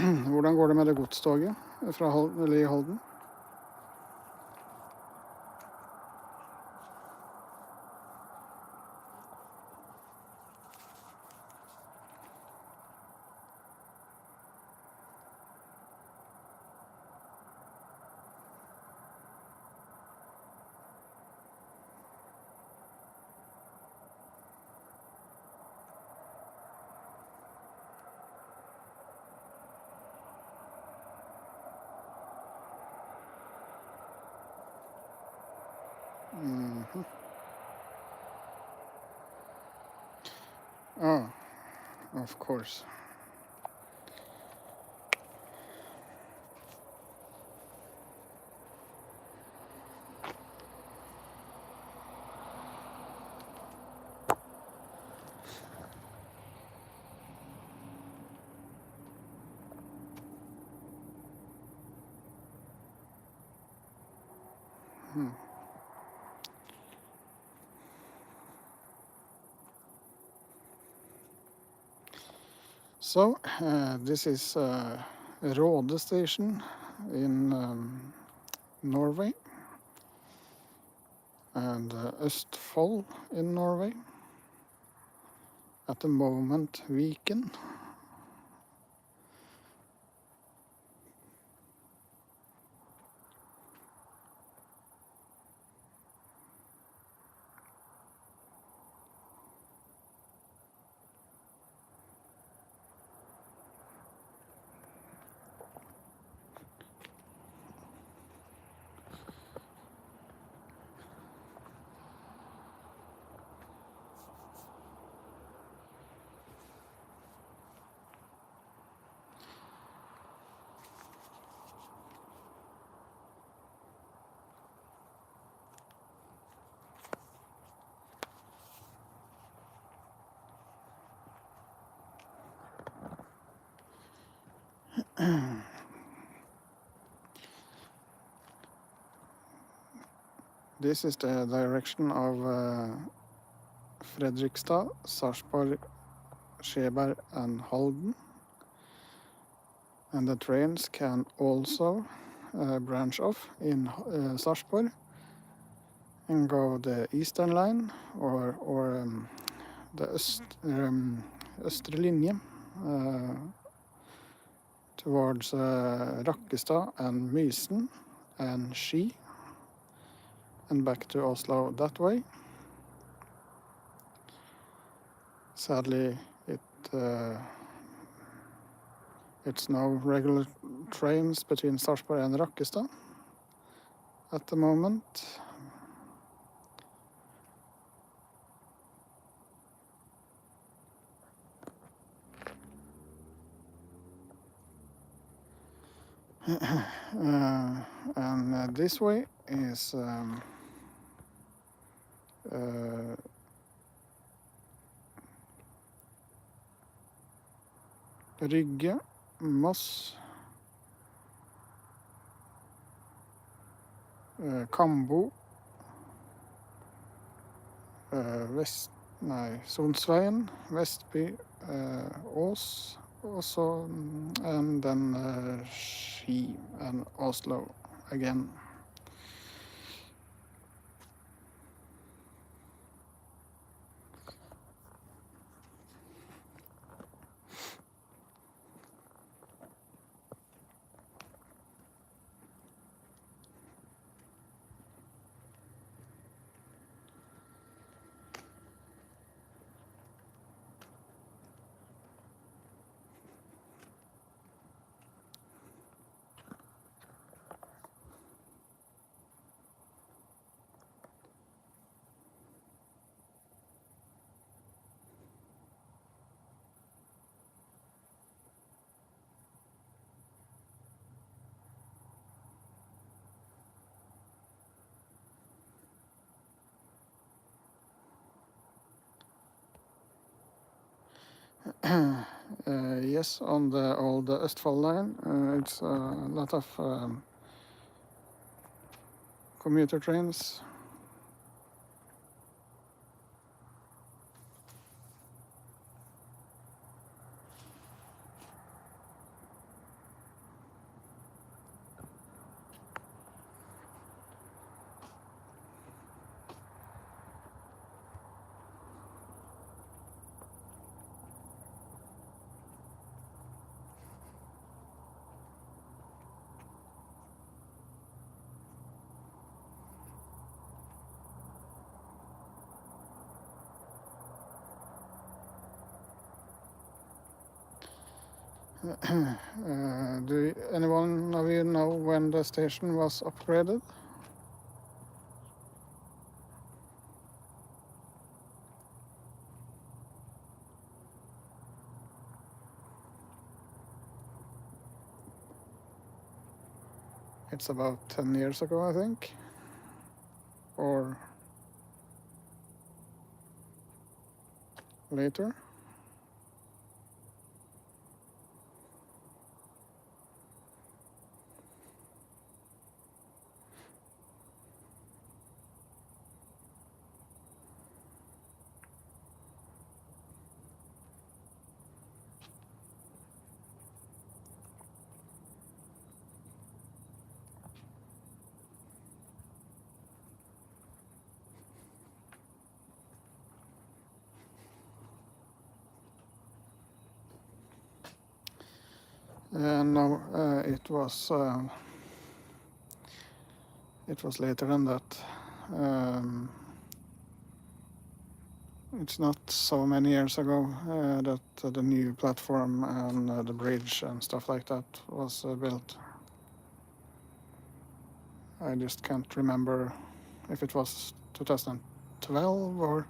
Hvordan går det med det godstoget fra Holden? Oh, of course. So, this is Råde station in Norway, and Østfold in Norway. At the moment, Viken. This is the direction of Fredrikstad, Sarpsborg, Skjeberg and Halden. And the trains can also branch off in Sarpsborg and go the Eastern Line or the Østre linje towards Rakkestad and Mysen and Ski and back to Oslo that way. Sadly, it's no regular trains between Sarpsborg and Rakkestad at the moment. And this way is Rygge, Moss, Kambo, Sonsveien, Vestby, Ås, also, and then Ski and Oslo again. Yes, on the old Østfold line, it's a lot of commuter trains. Do anyone of you know when the station was upgraded? It's about 10 years ago, I think. Or later. No, it was later than that. It's not so many years ago that the new platform and the bridge and stuff like that was built. I just can't remember if it was 2012 or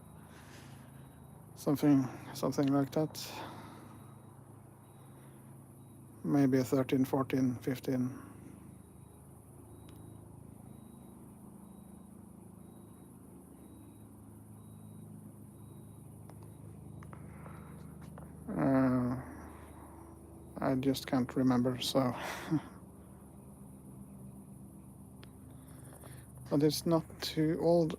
something like that. Maybe 13, 14, 15. I just can't remember, so. But it's not too old.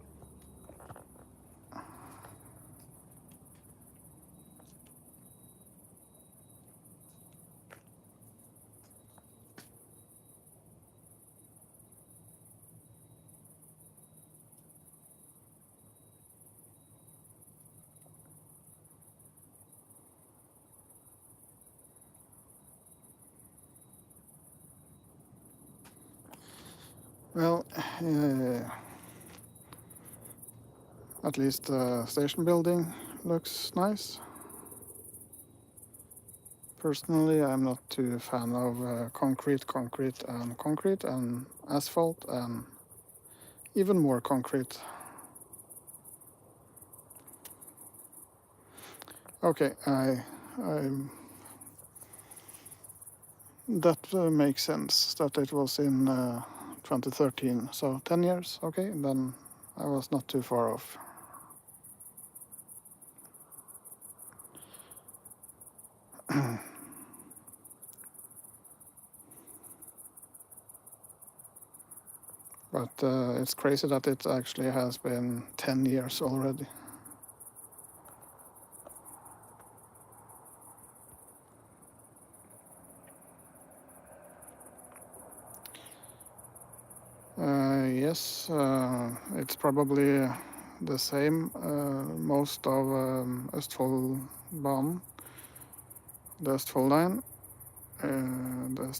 Well, at least the station building looks nice. Personally, I'm not too a fan of concrete and asphalt and even more concrete. Okay, that makes sense that it was in 2013, so 10 years, okay, then I was not too far off. But it's crazy that it actually has been 10 years already. Yes, it's probably the same. Most of Østfoldbanen, the Østfold line, the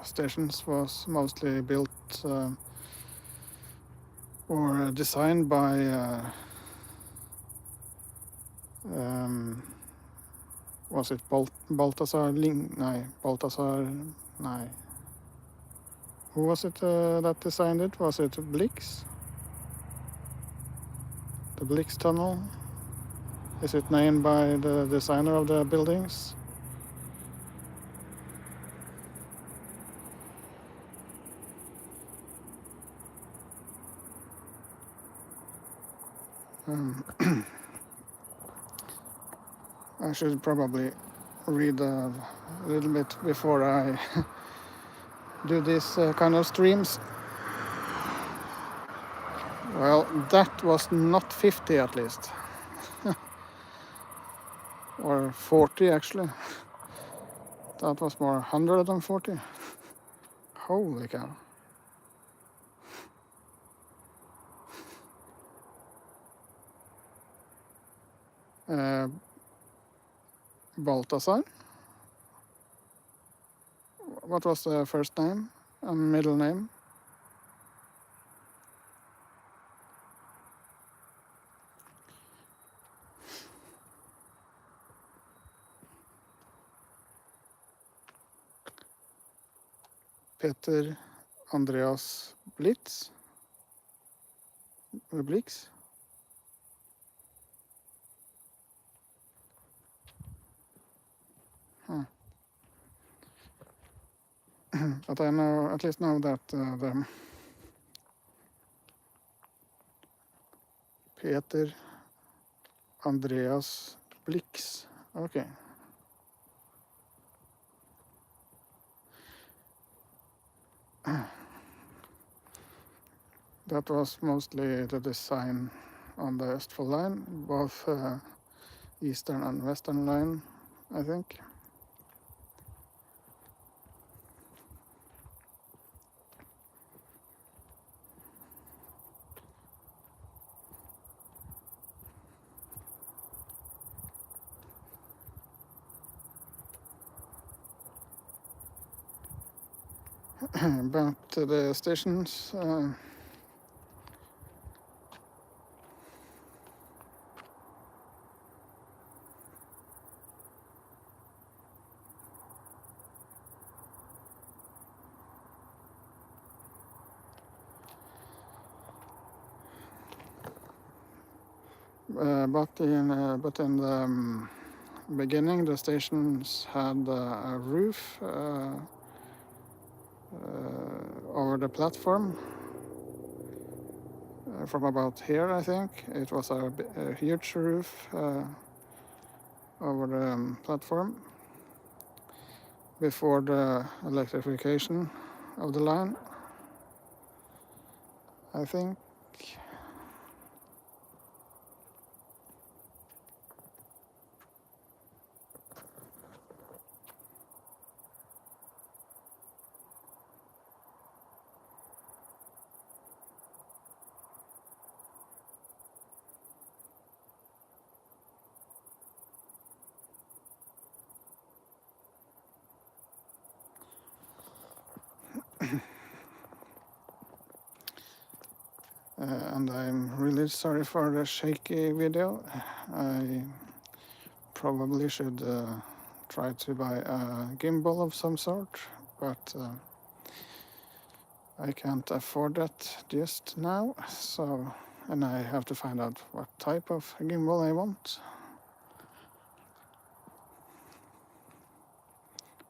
stations was mostly built or designed by was it Balthasar Who was it that designed it? Was it Blix? The Blix tunnel? Is it named by the designer of the buildings? I should probably read a little bit before I do this kind of streams. Well, that was not 50 at least. Or 40 actually. That was more 140. Holy cow. Balthasar. What was the first name and middle name? Peter Andreas Blix. But I know, at least know that the Peter Andreas Blix. Okay. That was mostly the design on the Østfold line, both Eastern and Western line, I think. About the stations, but in the beginning the stations had a roof over the platform. From about here, I think. It was a huge roof over the platform before the electrification of the line, I think. And I'm really sorry for the shaky video. I probably should try to buy a gimbal of some sort, but I can't afford that just now, and I have to find out what type of gimbal I want.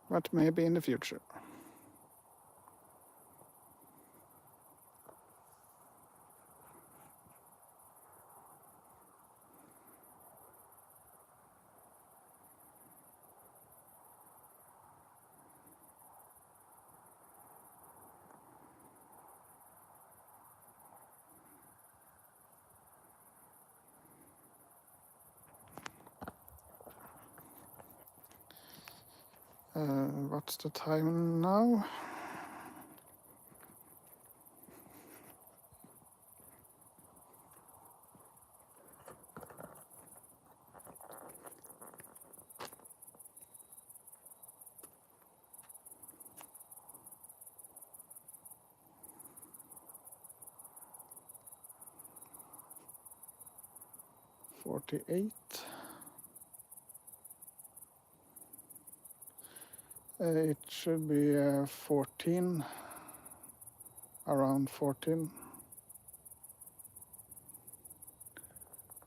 But maybe in the future. What's the time now? It should be 14, around 14.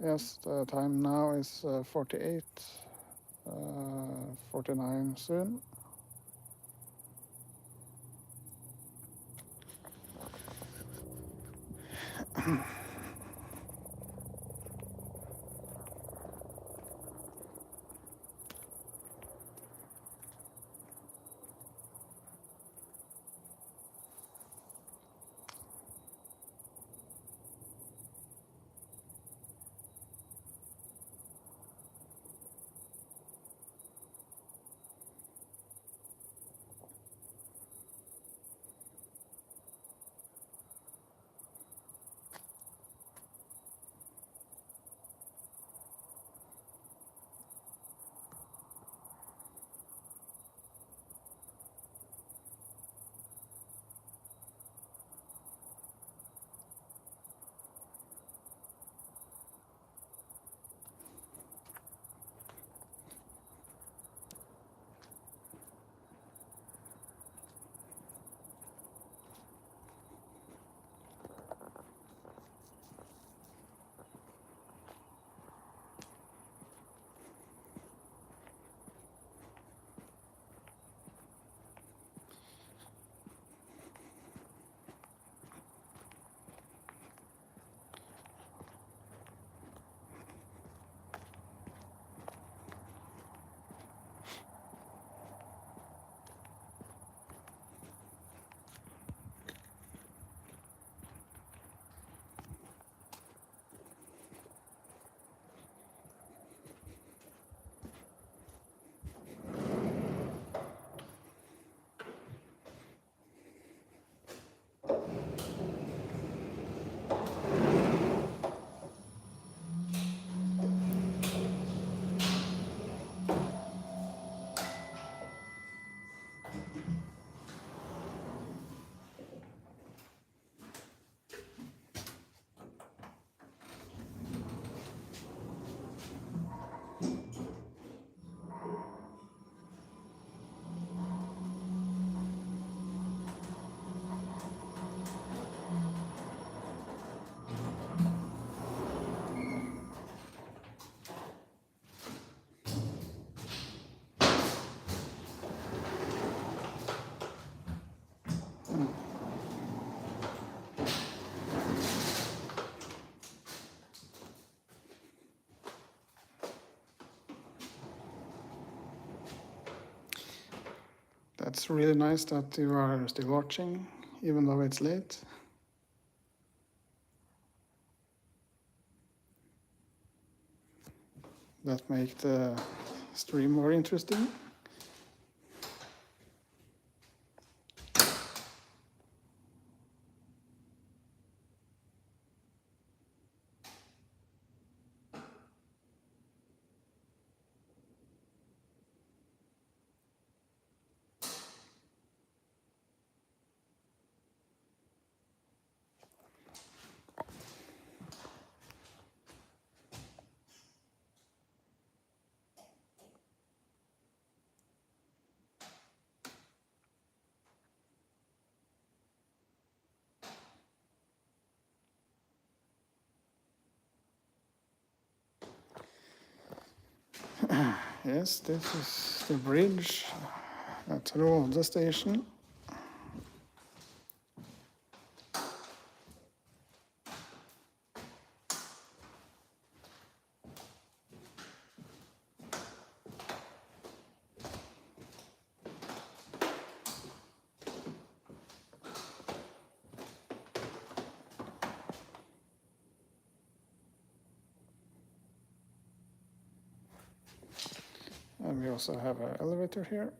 Yes, the time now is 48, 49 soon. That's really nice that you are still watching, even though it's late. That makes the stream more interesting. Yes, this is the bridge at Strømme station. And we also have an elevator here.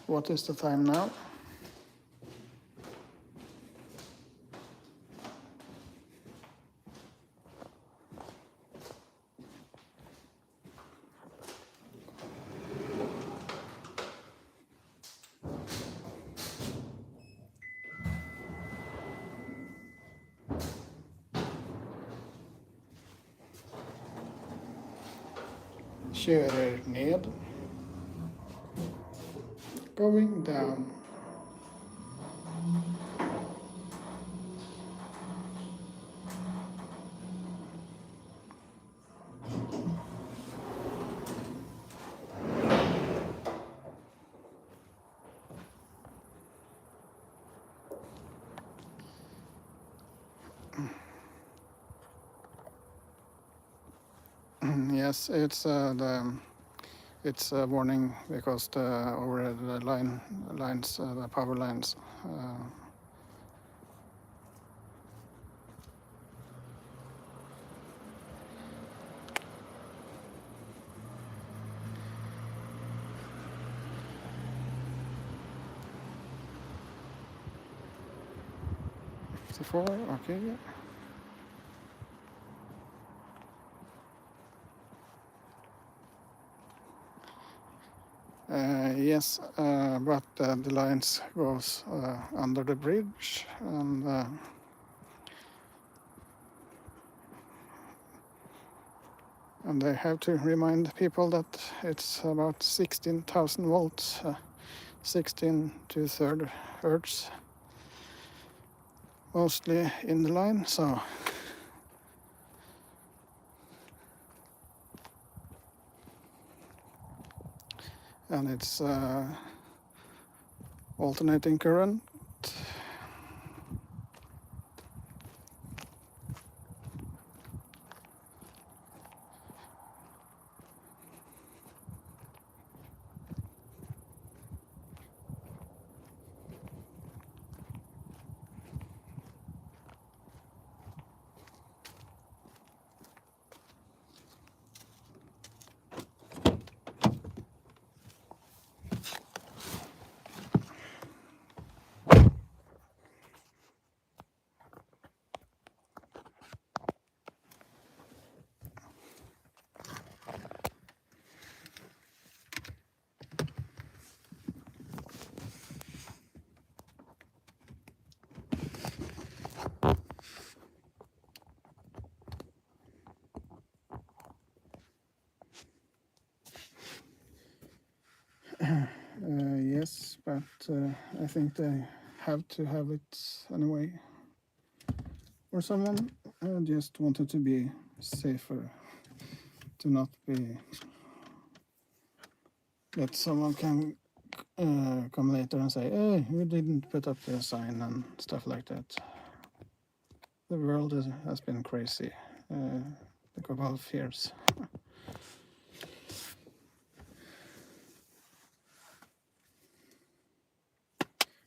What is the time now? Kjører ned. Going down. Yes, it's a warning because the overhead lines, the power lines. Okay. Yes, but the lines goes under the bridge, and I have to remind people that it's about 16,000 volts, 16 to 30 hertz, mostly in the line, so and it's alternating current. Yes, but I think they have to have it anyway. Or someone just wanted to be safer, to not be that someone can come later and say, hey, you didn't put up the sign and stuff like that. The world has been crazy a couple of years.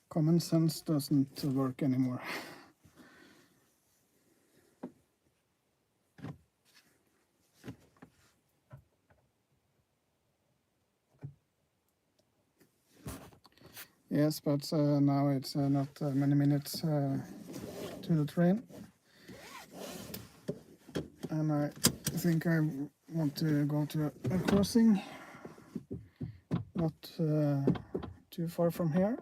Common sense doesn't work anymore. Yes, but now it's not many minutes to the train. And I think I want to go to a crossing, not too far from here.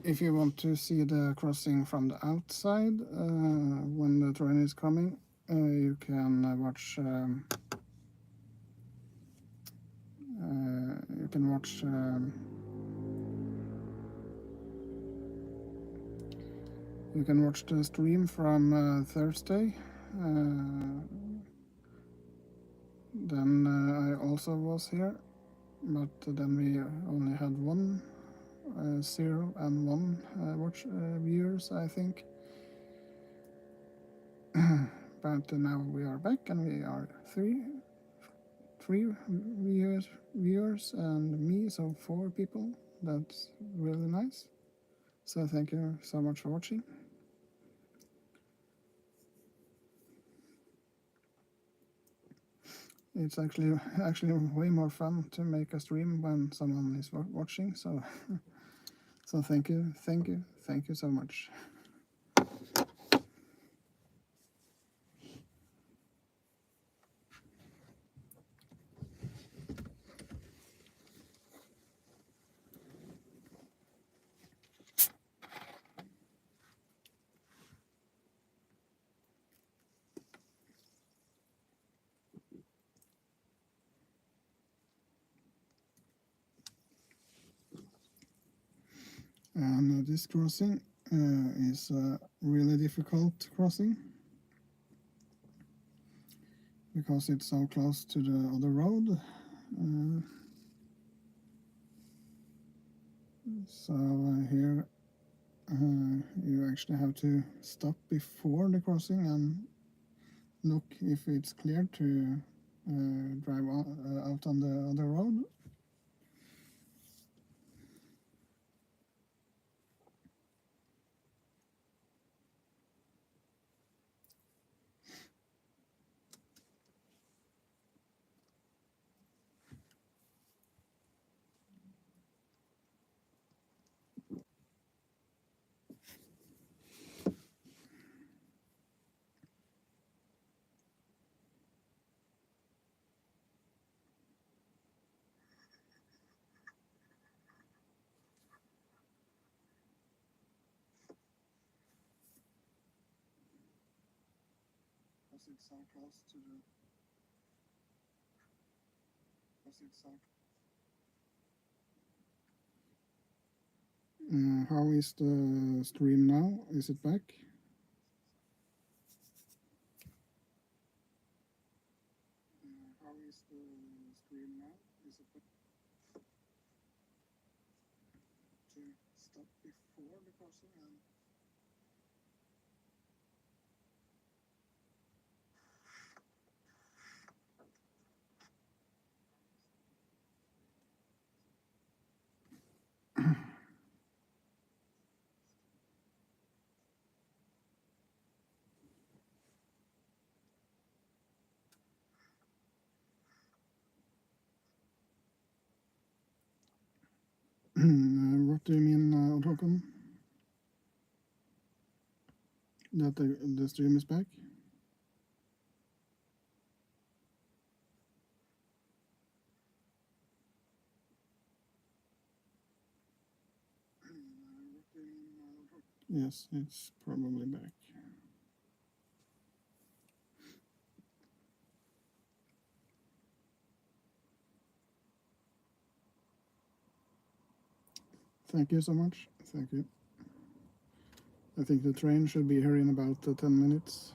if you want to see the crossing from the outside when the train is coming, you can watch. You can watch. You can watch the stream from Thursday. Then I also was here, but then we only had 0 and 1 viewers, I think. But now we are back and we are three viewers and me, so 4 people. That's really nice. So thank you so much for watching. It's actually way more fun to make a stream when someone is watching. So so thank you so much. And this crossing is a really difficult crossing because it's so close to the other road. So here you actually have to stop before the crossing and look if it's clear to drive out on the other road. It's so close to the. How is the stream now? Is it back? How is the stream now? Is it back? To stop before the crossing and. What do you mean, Velkommen? That the stream is back? Yes, it's probably back. Thank you so much. Thank you. I think the train should be here in about 10 minutes.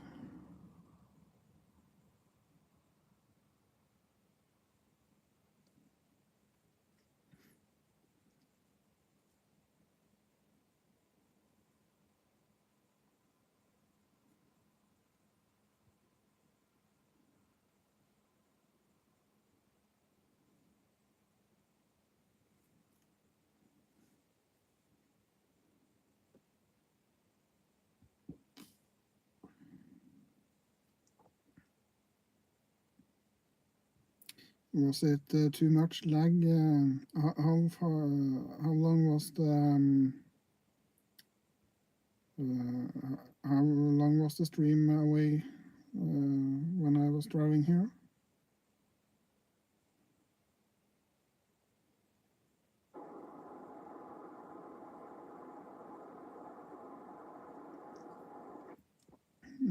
Was it too much lag? How long was the how long was the stream away when I was driving here?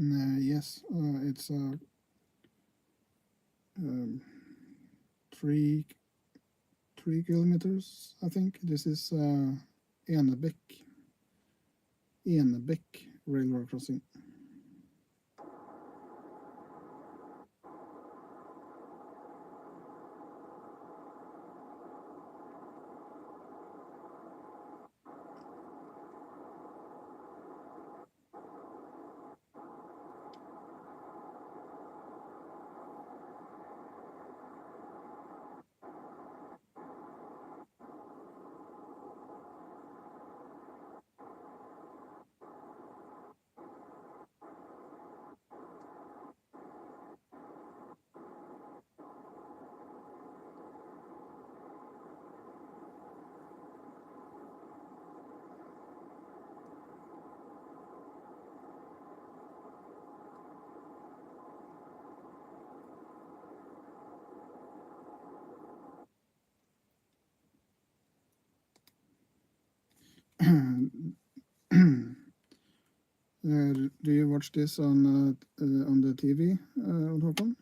Yes, it's 3 kilometers, I think. This is Enebekk railroad crossing. Do you watch this on the TV, Håkon?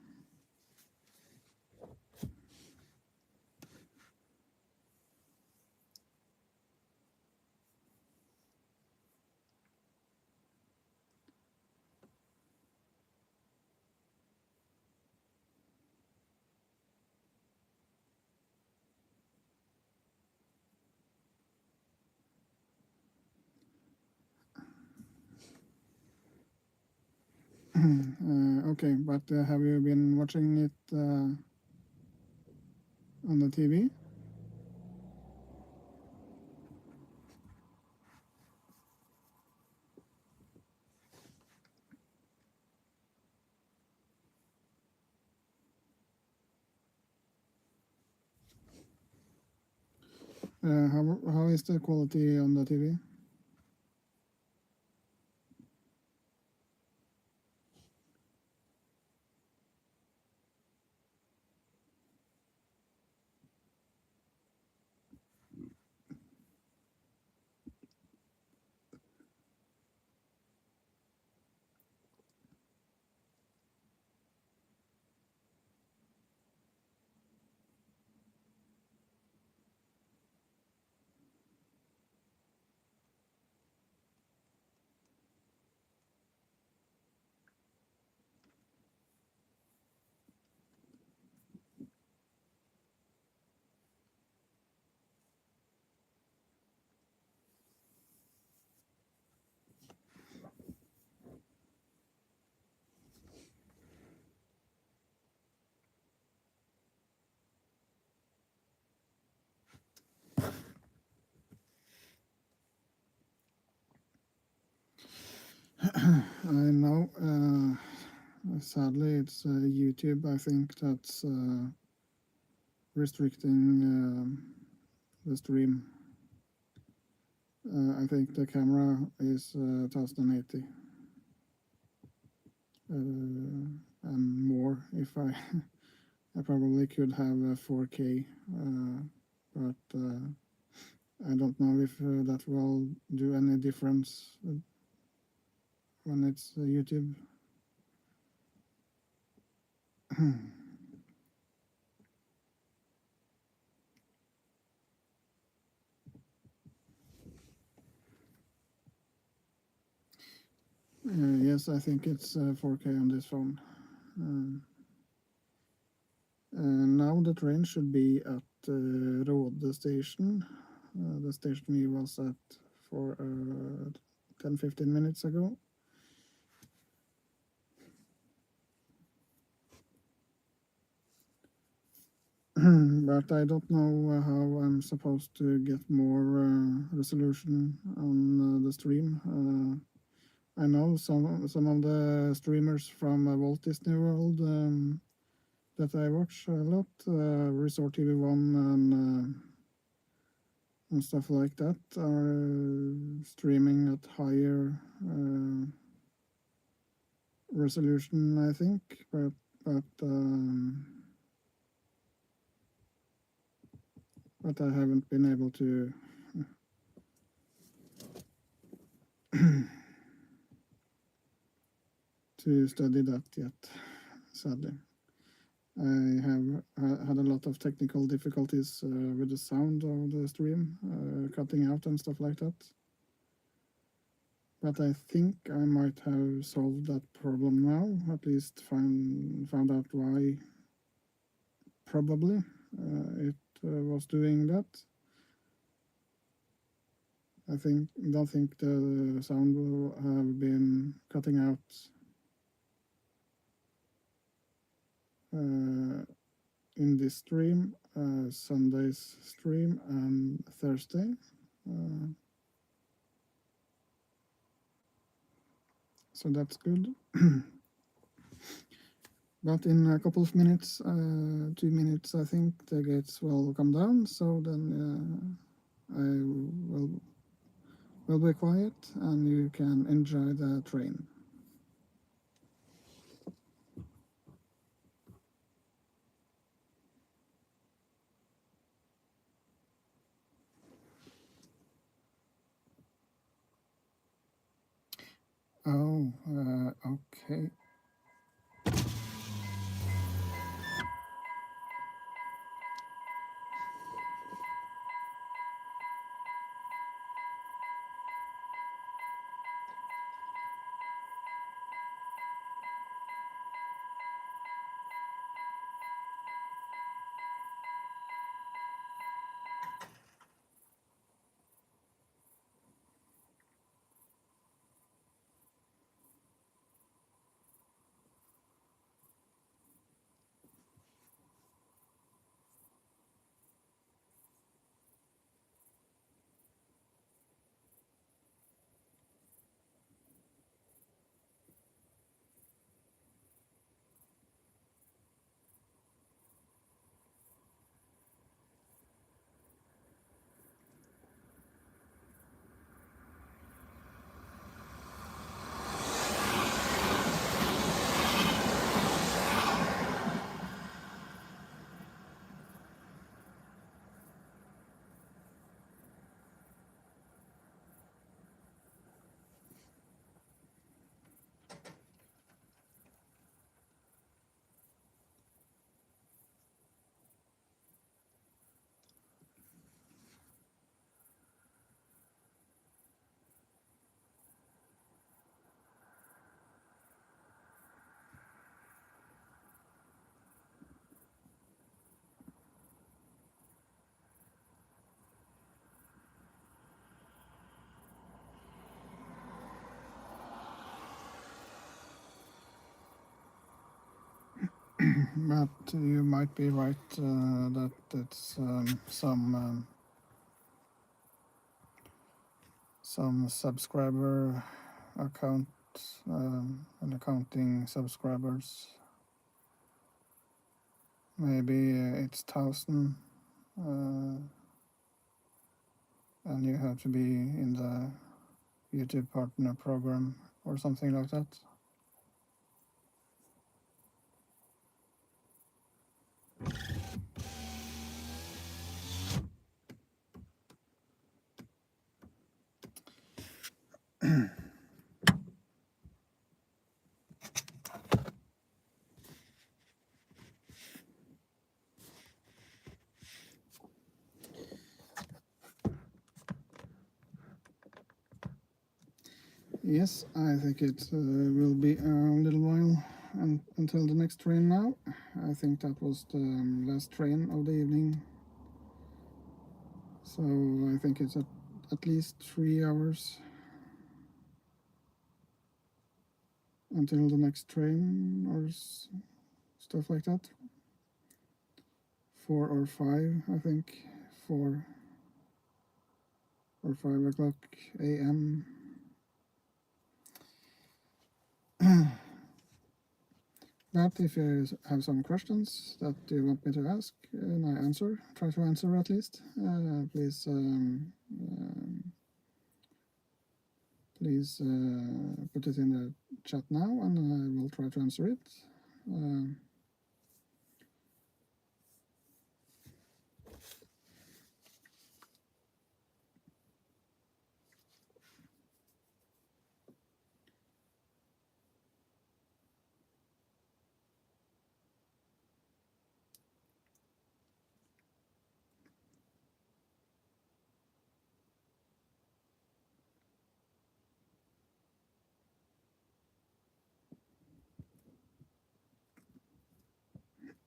Okay, but have you been watching it on the TV? How is the quality on the TV? I know. Sadly, it's YouTube, I think, that's restricting the stream. I think the camera is 1080 and more. If I probably could have a 4K, but I don't know if that will do any difference when it's YouTube. Yes, I think it's 4K on this phone. Now the train should be at Råde station, the station we was at for 10-15 minutes ago. But I don't know how I'm supposed to get more resolution on the stream. I know some of the streamers from Walt Disney World that I watch a lot, Resort TV1 and stuff like that, are streaming at higher resolution, I think, but I haven't been able to to study that yet, sadly. I have had a lot of technical difficulties with the sound of the stream, cutting out and stuff like that. But I think I might have solved that problem now, at least found out why probably it was doing that. Don't think the sound will have been cutting out in this stream, Sunday's stream and Thursday. So that's good. But in a couple of minutes, 2 minutes, I think the gates will come down. So then I will be quiet and you can enjoy the train. Oh, okay. But you might be right that it's some subscriber account and accounting subscribers. Maybe it's 1,000 and you have to be in the YouTube partner program or something like that. Yes, I think it will be a little while until the next train now. I think that was the last train of the evening. So I think it's at least 3 hours until the next train or stuff like that. 4 or 5, I think. 4 or 5 o'clock a.m. But if you have some questions that you want me to ask and I try to answer at least, please put it in the chat now and I will try to answer it.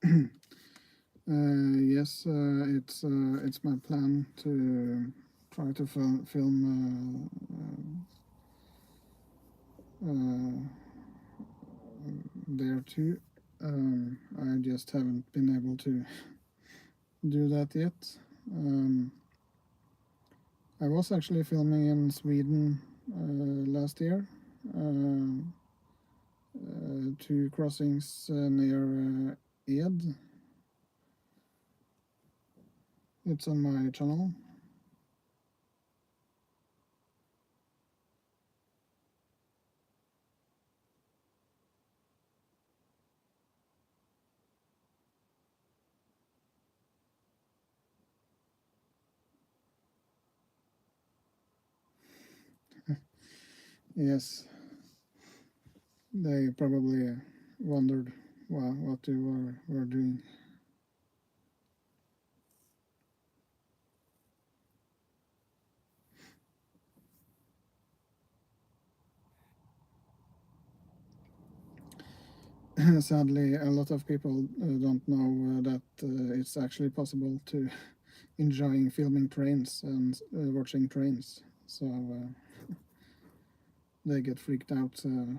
Yes, it's my plan to try to film there too. I just haven't been able to do that yet. I was actually filming in Sweden last year. 2 crossings near Ed. It's on my channel. Yes, they probably wondered what you were doing. Sadly, a lot of people don't know that it's actually possible to enjoying filming trains and watching trains. So they get freaked out and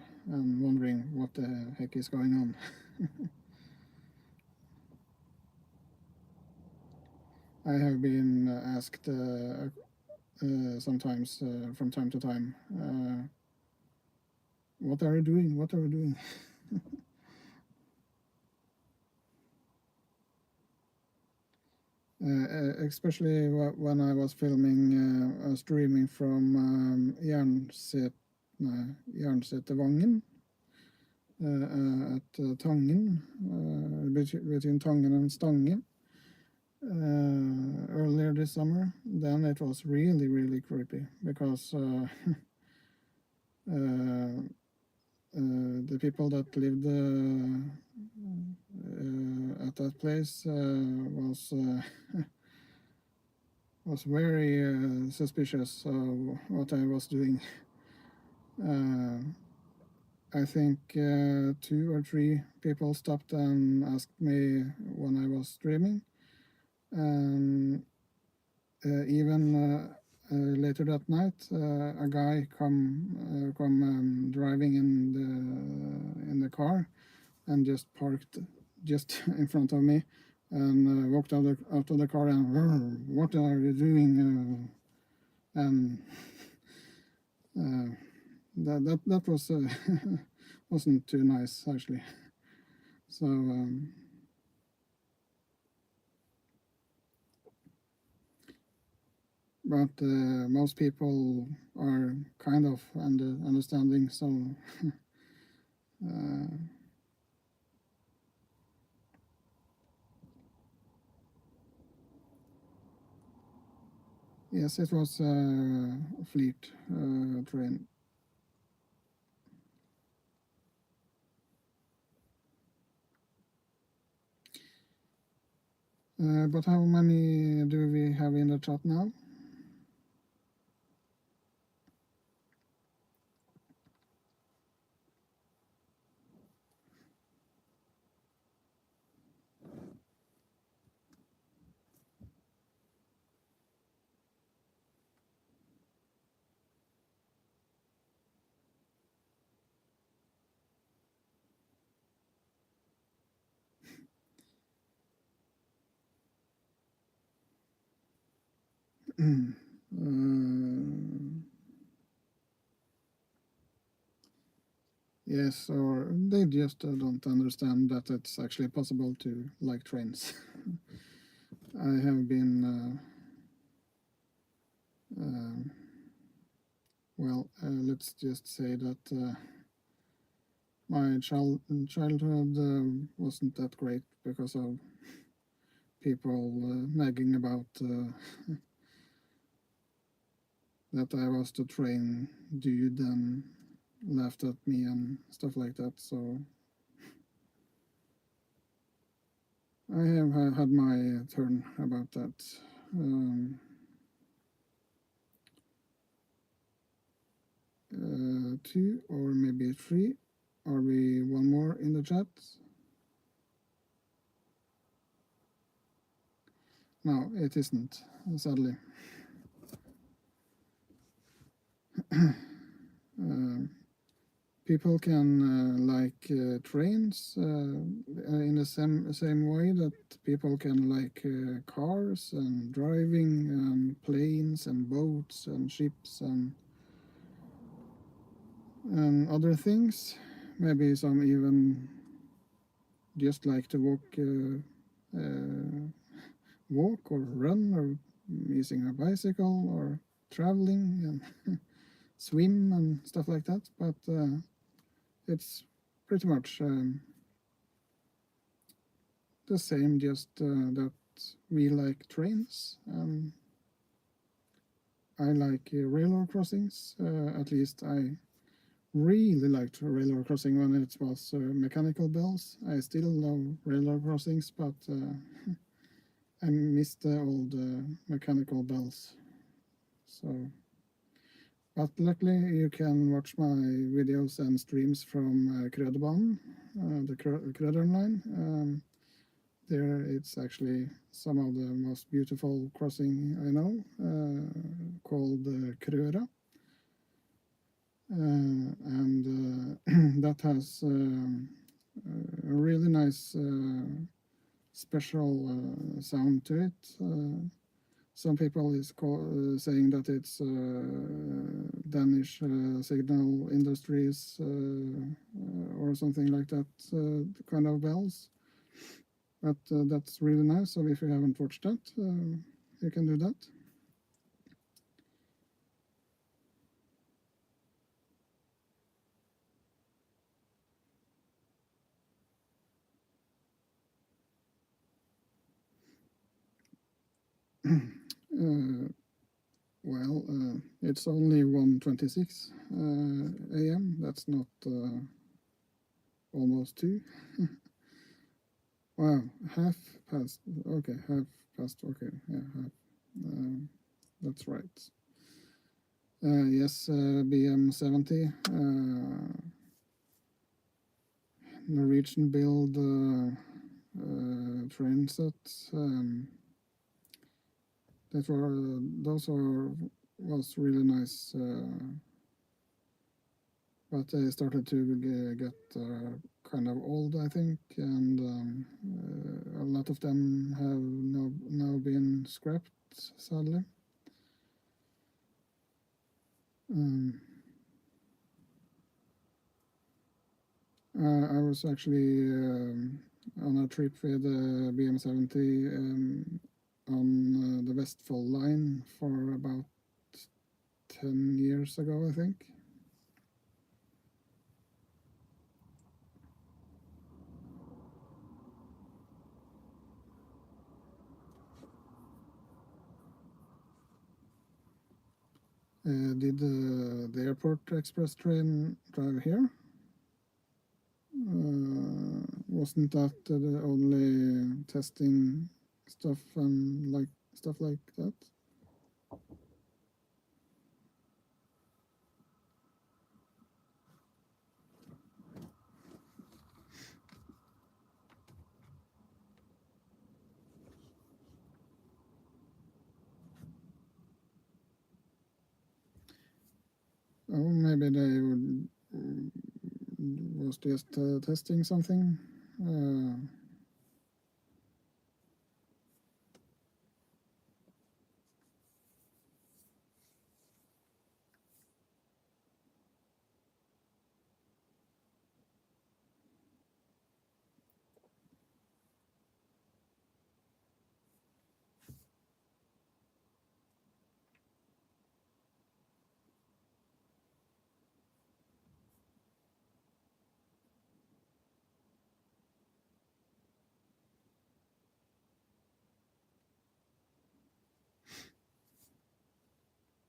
wondering what the heck is going on. I have been asked sometimes from time to time, what are you doing? What are you doing? Especially when I was filming streaming from Jernsetervangen at Tangen, between Tangen and Stange, earlier this summer. Then it was really, really creepy because the people that lived at that place was very suspicious of what I was doing. I think 2 or 3 people stopped and asked me when I was streaming, and even later that night, a guy come driving in the car and just parked just in front of me and walked out of the car and, what are you doing? And that was wasn't too nice actually. So but most people are kind of understanding. So yes, it was a fleet train. But how many do we have in the chat now? Yes, or they just don't understand that it's actually possible to like trains. I have been, well, let's just say that my childhood wasn't that great because of people nagging about that I was the train dude and laughed at me and stuff like that. So I have had my turn about that. 2 or maybe 3. Are we one more in the chat? No, it isn't, sadly. People can like trains in the same way that people can like cars and driving and planes and boats and ships and other things. Maybe some even just like to walk or run or using a bicycle or traveling and swim and stuff like that. But it's pretty much the same, just that we like trains. I like railroad crossings. At least I really liked railroad crossing when it was mechanical bells. I still love railroad crossings, but I miss the old mechanical bells. So, but luckily you can watch my videos and streams from Krøderbanen, the Krøderen line. There it's actually some of the most beautiful crossing I know, called Krøra. And that has a really nice special sound to it. Some people is saying that it's Danish signal industries or something like that, kind of bells. But that's really nice, so if you haven't watched that, you can do that. Well, it's only 1:26 a.m. That's not almost 2. Wow, half past. Okay, half past. Okay, yeah, half. That's right. Yes, BM70. Norwegian build train sets. Those was really nice, but they started to get kind of old, I think, and a lot of them have now been scrapped, sadly. I was actually on a trip with BM70 on the Vestfold line for about 10 years ago, I think. Did the airport express train drive here? Wasn't that the only testing stuff and stuff like that? Oh, maybe they was just testing something.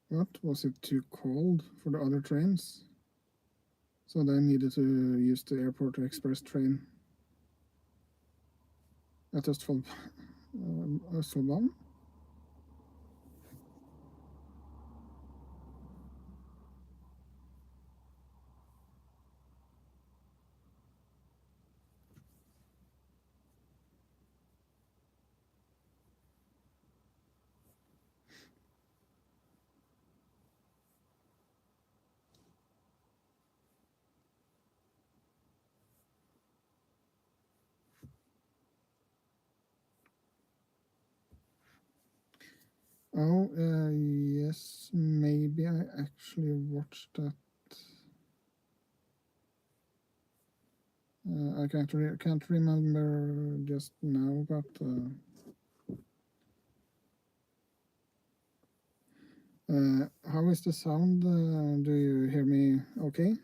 What? Was it too cold for the other trains? So they needed to use the airport express train at Østfoldbanen? Oh, yes, maybe I actually watched that. I can't remember just now, but how is the sound? Do you hear me okay?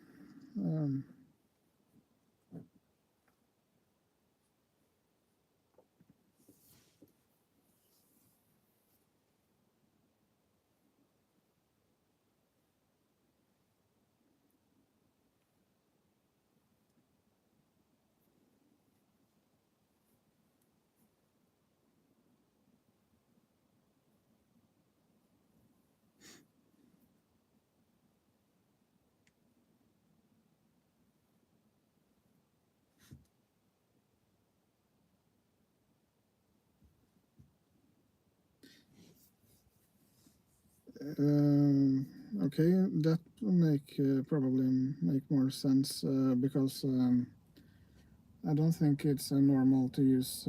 Okay, that probably make more sense because I don't think it's normal to use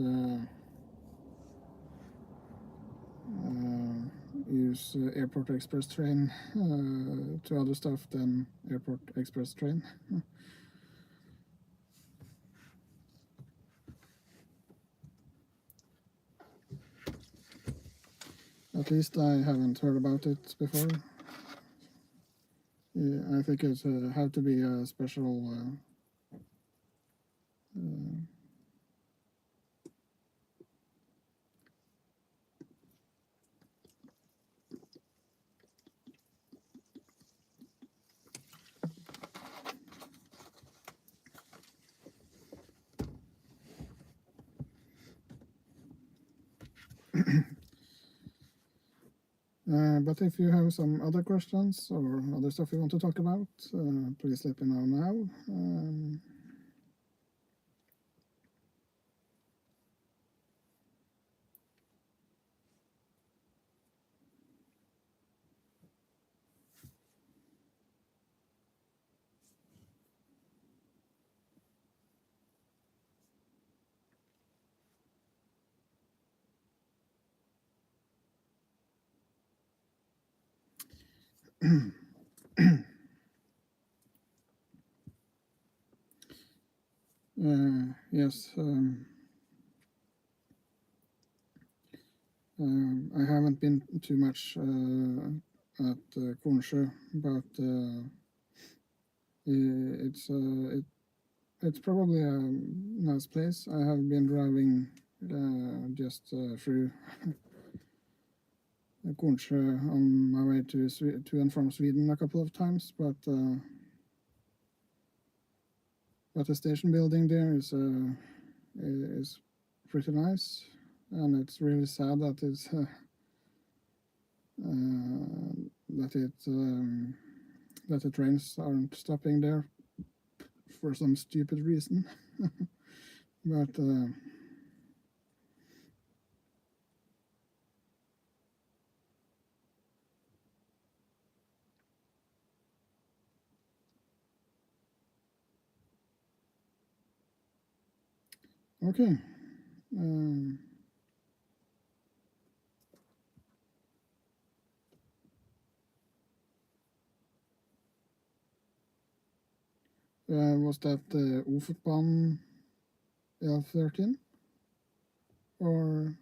airport express train to other stuff than airport express train. At least I haven't heard about it before. Yeah, I think it had to be a special but if you have some other questions or other stuff you want to talk about, please let me know now. Yes, I haven't been too much at Kornsjø, but it's probably a nice place. I have been driving just through Kornsjø on my way to and from Sweden a couple of times, but the station building there is pretty nice, and it's really sad that that the trains aren't stopping there for some stupid reason. But okay. Was that Ofotbanen L13? Or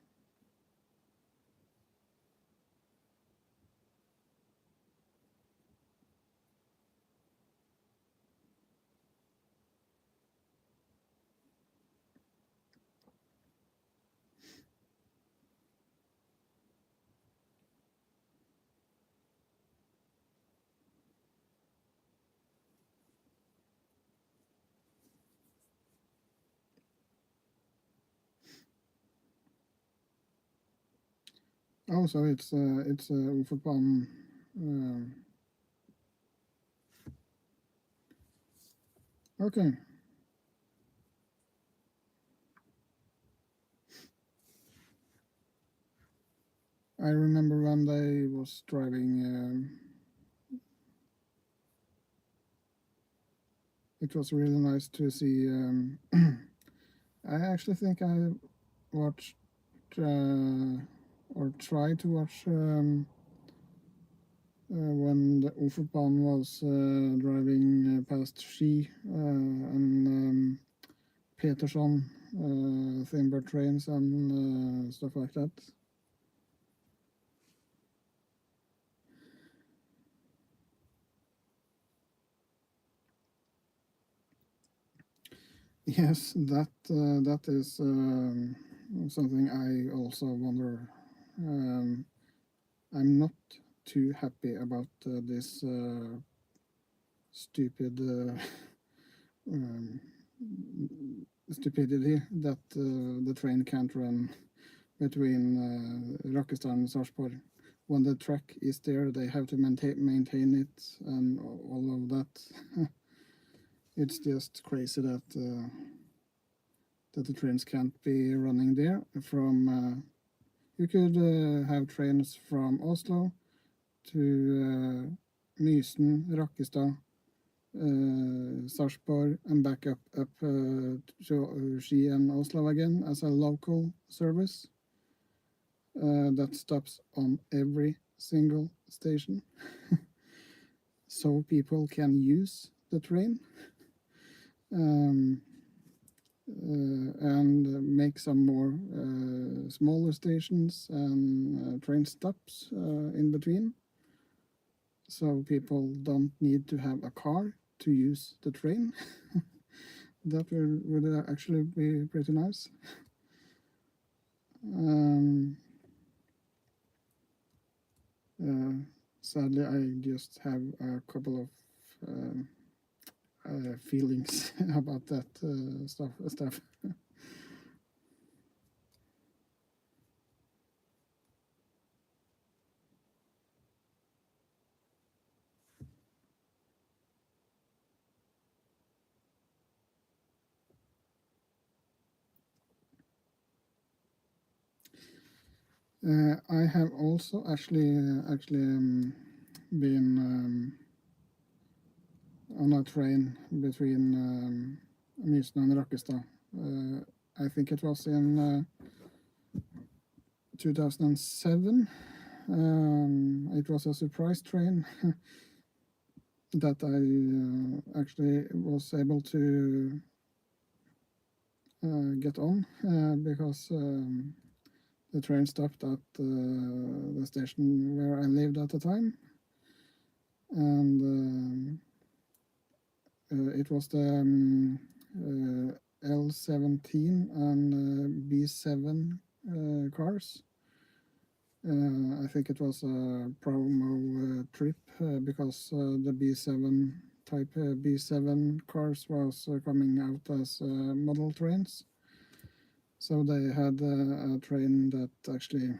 oh, so it's Ofotbanen. Okay. I remember when I was driving. It was really nice to see. I actually think I watched or try to watch when the Ofotbanen was driving past Ski and Peterson, Thimber trains and stuff like that. Yes, that is something I also wonder. I'm not too happy about this stupid stupidity that the train can't run between Rakkestad and Sarpsborg. When the track is there, they have to maintain it and all of that. It's just crazy that the trains can't be running there. From you could have trains from Oslo to Mysen, Rakkestad, Sarpsborg, and back up to Ski and Oslo again as a local service that stops on every single station, so people can use the train. And make some more smaller stations and train stops in between, so people don't need to have a car to use the train. That would actually be pretty nice. Sadly, I just have a couple of feelings about that stuff. I have also actually been on a train between Mysen and Rakkestad. I think it was in 2007. It was a surprise train that I actually was able to get on because the train stopped at the station where I lived at the time, and it was the L17 and B7 cars. I think it was a promo trip because the B7 type B7 cars was coming out as model trains. So they had a train that actually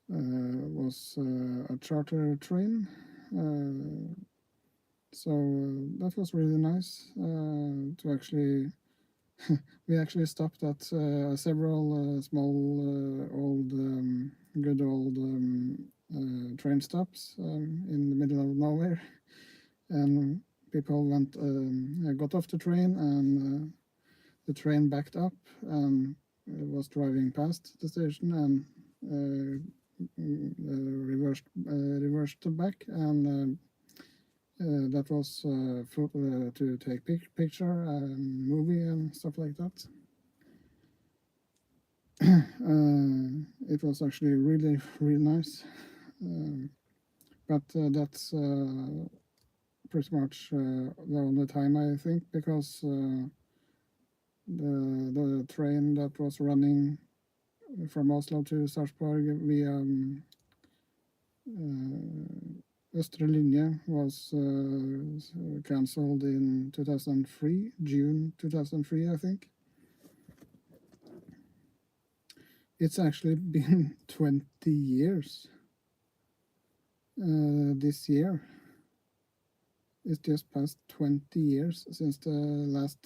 was a charter train. So that was really nice to actually. We actually stopped at several small, good old train stops in the middle of nowhere, and people got off the train, and the train backed up and was driving past the station and reversed back, and that was to take picture and movie and stuff like that. It was actually really nice, but that's pretty much the only time, I think, because the train that was running from Oslo to Sarpsborg via Østre Linje was cancelled in 2003, June 2003, I think. It's actually been 20 years this year. It's just past 20 years since the last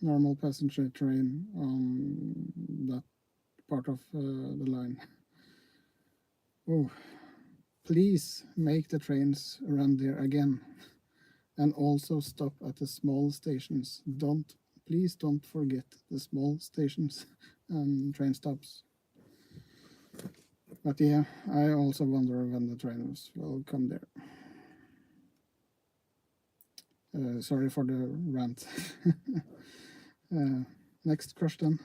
normal passenger train on that part of the line. Oh, please make the trains run there again, and also stop at the small stations. Please don't forget the small stations and train stops. But yeah, I also wonder when the trains will come there. Sorry for the rant. Next question.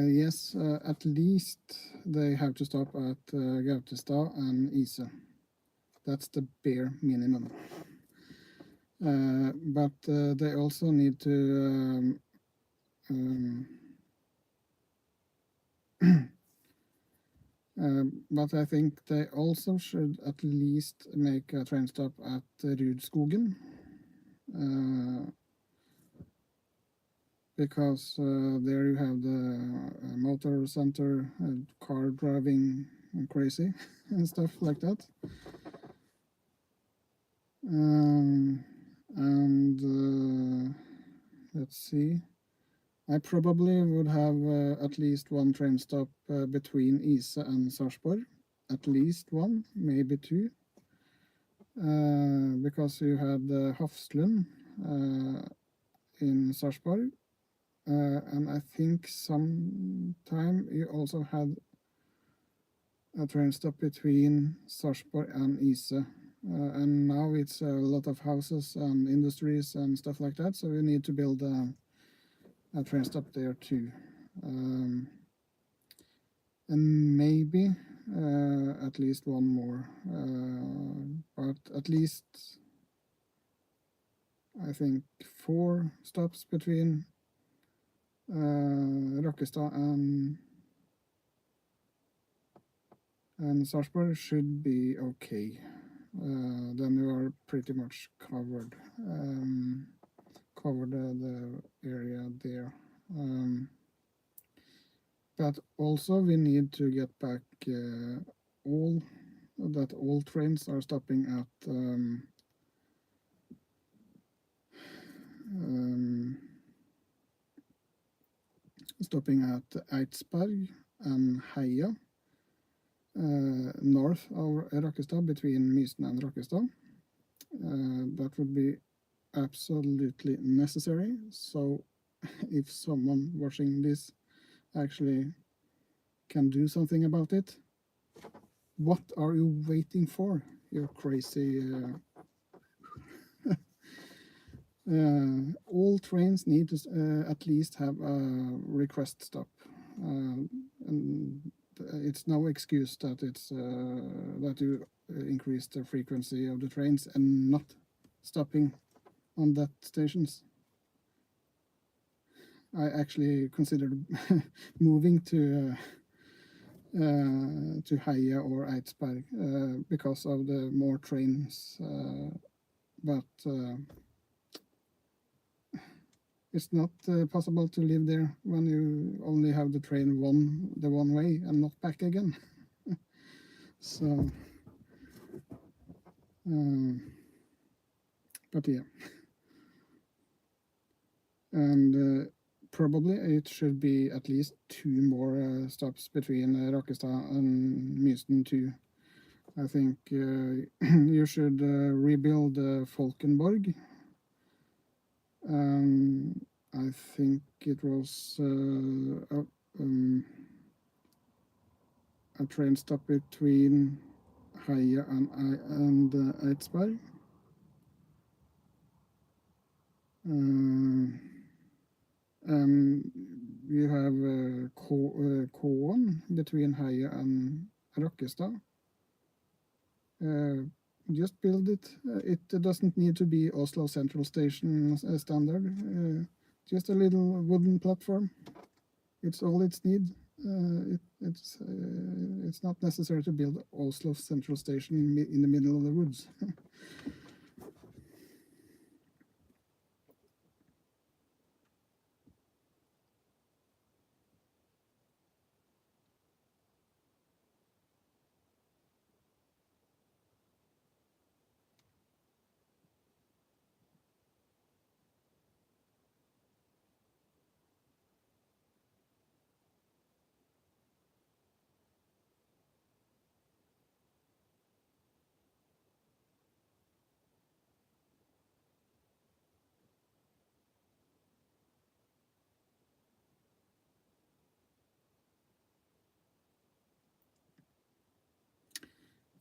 Yes, at least they have to stop at Gautestad and Ise. That's the bare minimum. But they also need to but I think they also should at least make a train stop at Rudskogen. Because there you have the motor center, car driving crazy and stuff like that. And let's see. I probably would have at least one train stop between Ise and Sarpsborg. At least one, maybe two. Because you had Hafslund in Sarpsborg. And I think sometime you also had a train stop between Sarpsborg and Ise. And now it's a lot of houses and industries and stuff like that, so you need to build a train stop there too. And maybe at least one more, but at least I think 4 stops between Rakkestad and Sarpsborg should be okay. Then you are pretty much covered the area there. But also we need to get back all trains are stopping at Eidsberg and Heia, north of Rakkestad, between Mysen and Rakkestad. That would be absolutely necessary. So if someone watching this actually can do something about it, what are you waiting for, you crazy? All trains need to at least have a request stop. And it's no excuse that that you increase the frequency of the trains and not stopping on that stations. I actually considered moving to Heia or Eidsberg because of the more trains, but it's not possible to live there when you only have the train the one way and not back again. So, but yeah, and probably it should be at least 2 more stops between Rakkestad and Mysen too. I think you should rebuild Folkenborg. I think it was a train stop between Heia and Eidsberg. You have Koen between Heia and Rakkestad. Just build it. It doesn't need to be Oslo Central Station standard. Just a little wooden platform. It's all it's need. It's not necessary to build Oslo Central Station in the middle of the woods.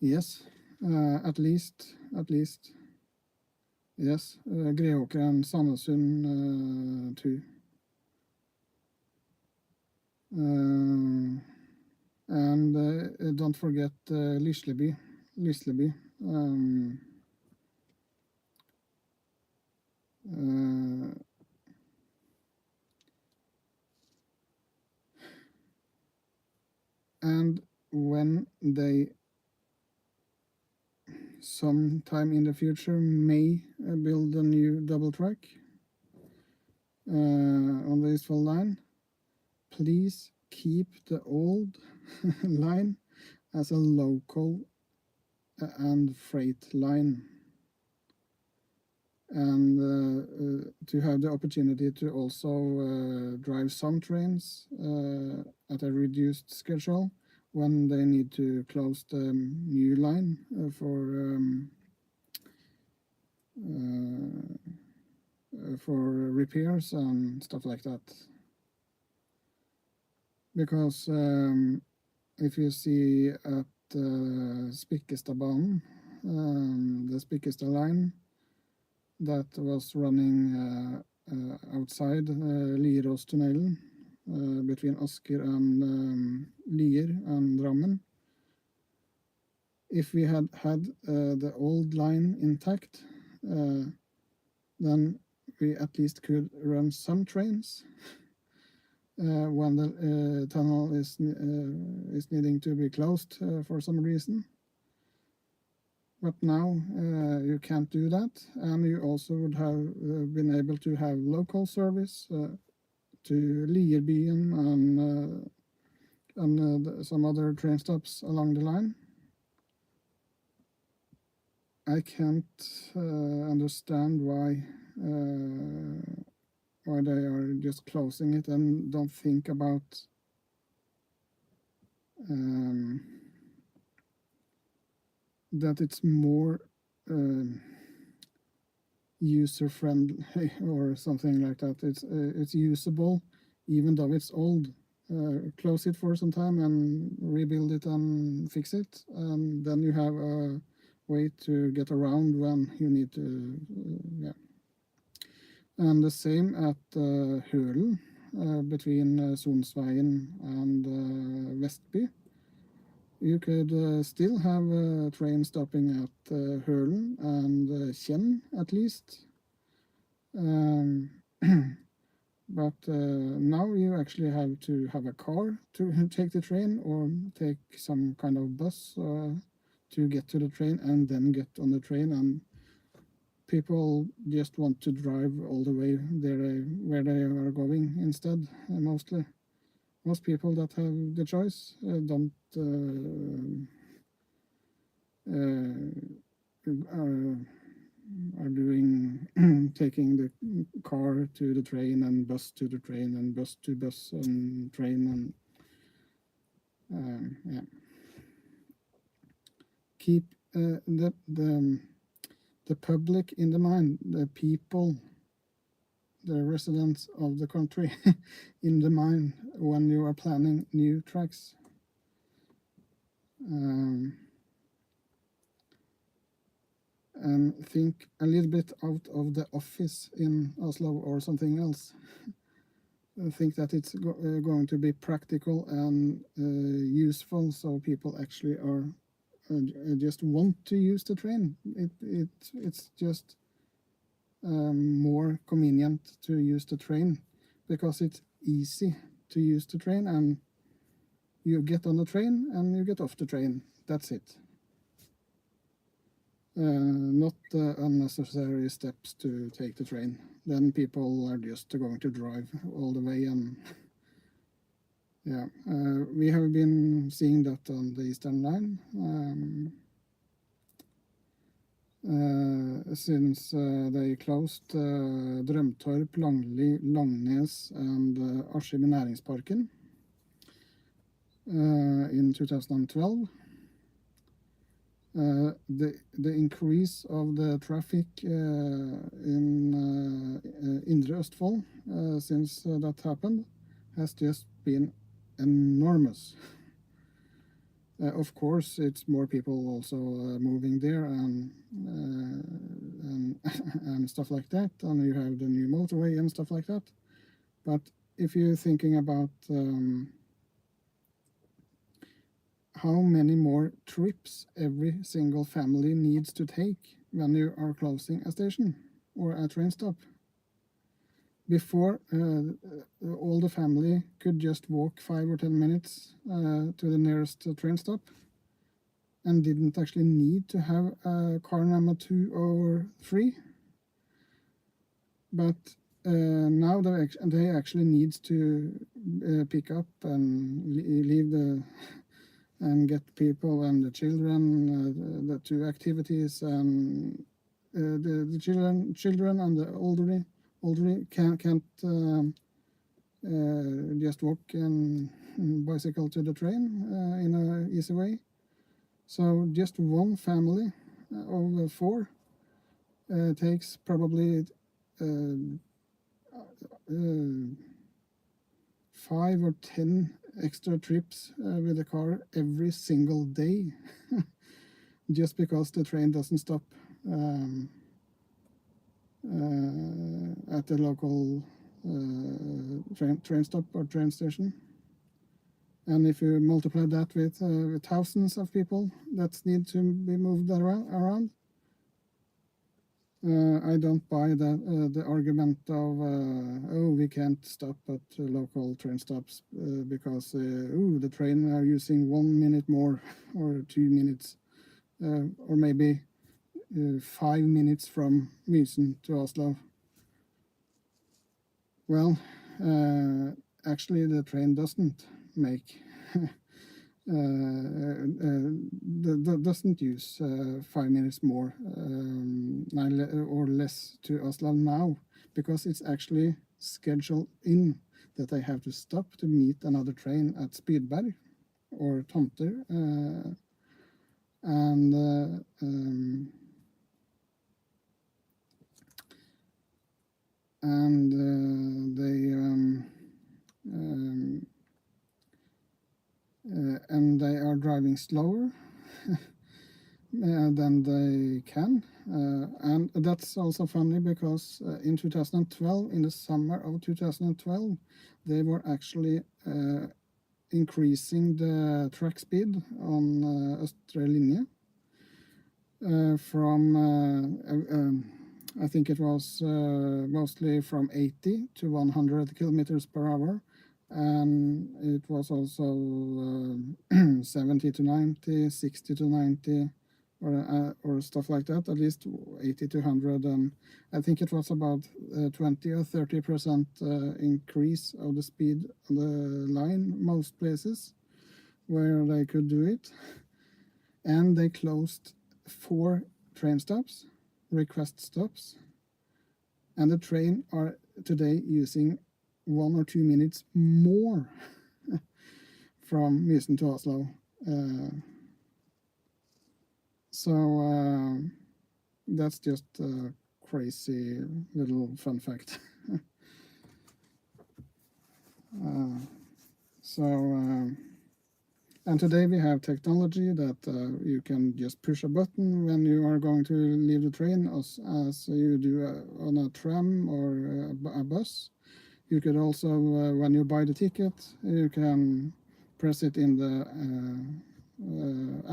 Yes, at least. Yes, Greåkeren, Sandesund too. And don't forget Lisleby. And when they sometime in the future may build a new double track on the Eastfold line, please keep the old line as a local and freight line, and to have the opportunity to also drive some trains at a reduced schedule when they need to close the new line for repairs and stuff like that. Because if you see at Spikkestadbanen, the Spikkestad line that was running outside Lieråstunnelen between Asker and Lier and Drammen. If we had the old line intact, then we at least could run some trains when the tunnel is needing to be closed for some reason. But now you can't do that, and you also would have been able to have local service to Lierbyen and some other train stops along the line. I can't understand why they are just closing it and don't think about that it's more user-friendly or something like that. It's usable even though it's old. Close it for some time and rebuild it and fix it, and then you have a way to get around when you need to, yeah. And the same at Hølen, between Sonsveien and Vestby. You could still have a train stopping at Hølen and Kjenn at least. But now you actually have to have a car to take the train or take some kind of bus to get to the train and then get on the train, and people just want to drive all the way there where they are going instead, mostly. Most people that have the choice don't are doing taking the car to the train and bus to the train and bus to bus and train, and yeah. Keep the public in the mind, the people, the residents of the country in the mind when you are planning new tracks. And think a little bit out of the office in Oslo or something else. Think that it's going to be practical and useful, so people actually are just want to use the train. It's just more convenient to use the train because it's easy to use the train, and you get on the train and you get off the train. That's it. Not unnecessary steps to take the train. Then people are just going to drive all the way, and yeah, we have been seeing that on the Eastern Line since they closed Drømtorp, Langnes and Askim Næringsparken in 2012. The increase of the traffic in Indre Østfold since that happened has just been enormous. Of course, it's more people also moving there and and stuff like that, and you have the new motorway and stuff like that. But if you're thinking about how many more trips every single family needs to take when you are closing a station or a train stop. Before, all the family could just walk 5 or 10 minutes to the nearest train stop and didn't actually need to have a car number 2 or 3. But now they actually need to pick up and leave and get people and the children the two activities, and the children and the elderly can't just walk and bicycle to the train in an easy way. So just one family of 4 takes probably 5 or 10 extra trips with the car every single day, just because the train doesn't stop at the local train stop or train station. And if you multiply that with thousands of people that need to be moved around, I don't buy the argument of we can't stop at local train stops because the train are using 1 minute more or 2 minutes or maybe 5 minutes from Mysen to Oslo. Well, actually the train doesn't make doesn't use 5 minutes more or less to Oslo now, because it's actually scheduled in that I have to stop to meet another train at Spydberg or Tomter, and they are driving slower than they can, and that's also funny because in 2012, in the summer of 2012, they were actually increasing the track speed on Østre linje from I think it was mostly from 80 to 100 kilometers per hour, and it was also 70 to 90, 60 to 90, or stuff like that, at least 80 to 100, and I think it was about 20 or 30% increase of the speed on the line, most places where they could do it. And they closed 4 train stops, request stops, and the train are today using 1 or 2 minutes more from Mysen to Oslo. So that's just a crazy little fun fact. And today we have technology that you can just push a button when you are going to leave the train, as you do on a tram or a bus. You could also, when you buy the ticket, you can press it in the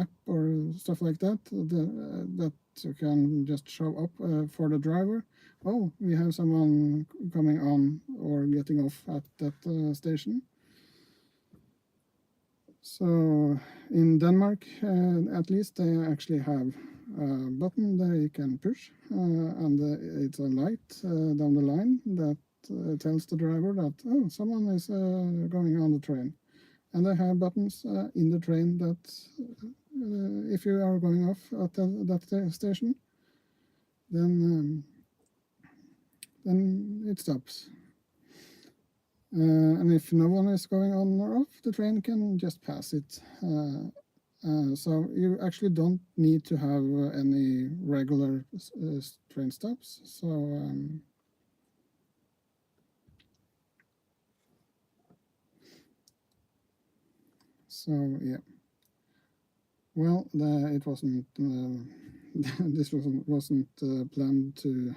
app or stuff like that, that can just show up for the driver. Oh, we have someone coming on or getting off at that station. So in Denmark, at least, they actually have a button they can push, and it's a light down the line that tells the driver that, oh, someone is going on the train. And they have buttons in the train that if you are going off at that station, then it stops. And if no one is going on or off, the train can just pass it. So you actually don't need to have any regular train stops. So yeah. Well, it wasn't. This wasn't planned to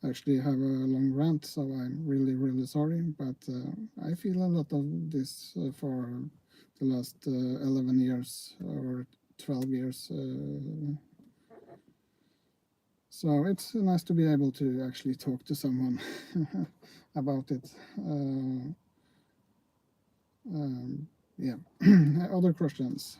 actually have a long rant, so I'm really, really sorry. But I feel a lot of this for the last 11 years or 12 years. So it's nice to be able to actually talk to someone about it. Yeah. Other questions?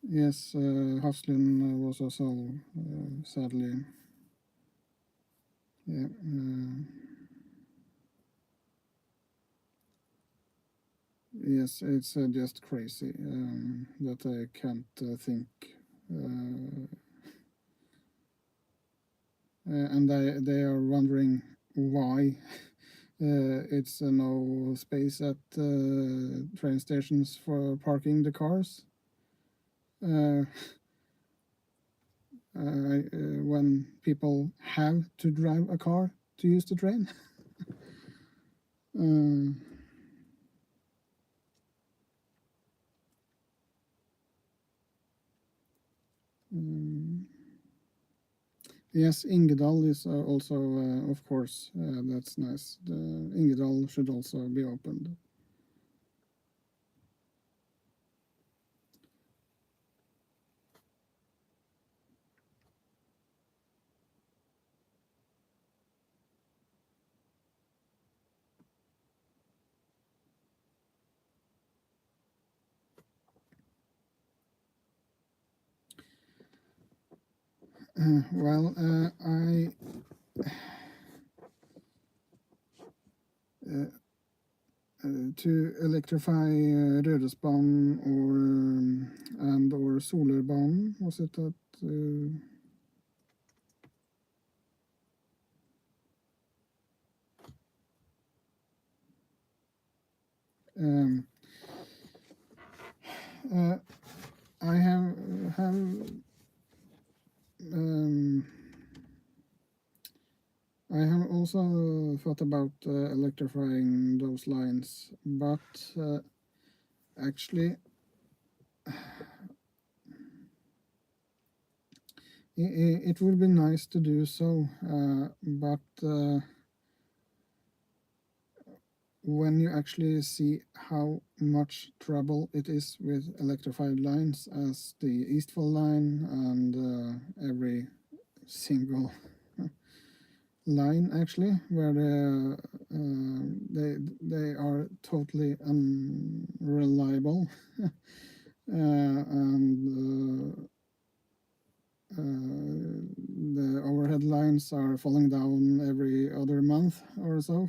Yes, Hafslund was also sadly, yeah. Yes, it's just crazy that I can't think. And they are wondering why it's no space at train stations for parking the cars. When people have to drive a car to use the train. Yes, Ingedal is also, of course, that's nice. The Ingedal should also be opened. Well, to electrify Rørosbanen or Solørbanen, was it that? I have I have also thought about electrifying those lines, but actually it would be nice to do so, but when you actually see how much trouble it is with electrified lines as the Eastfold line and every single line actually, where they are totally unreliable and the overhead lines are falling down every other month or so.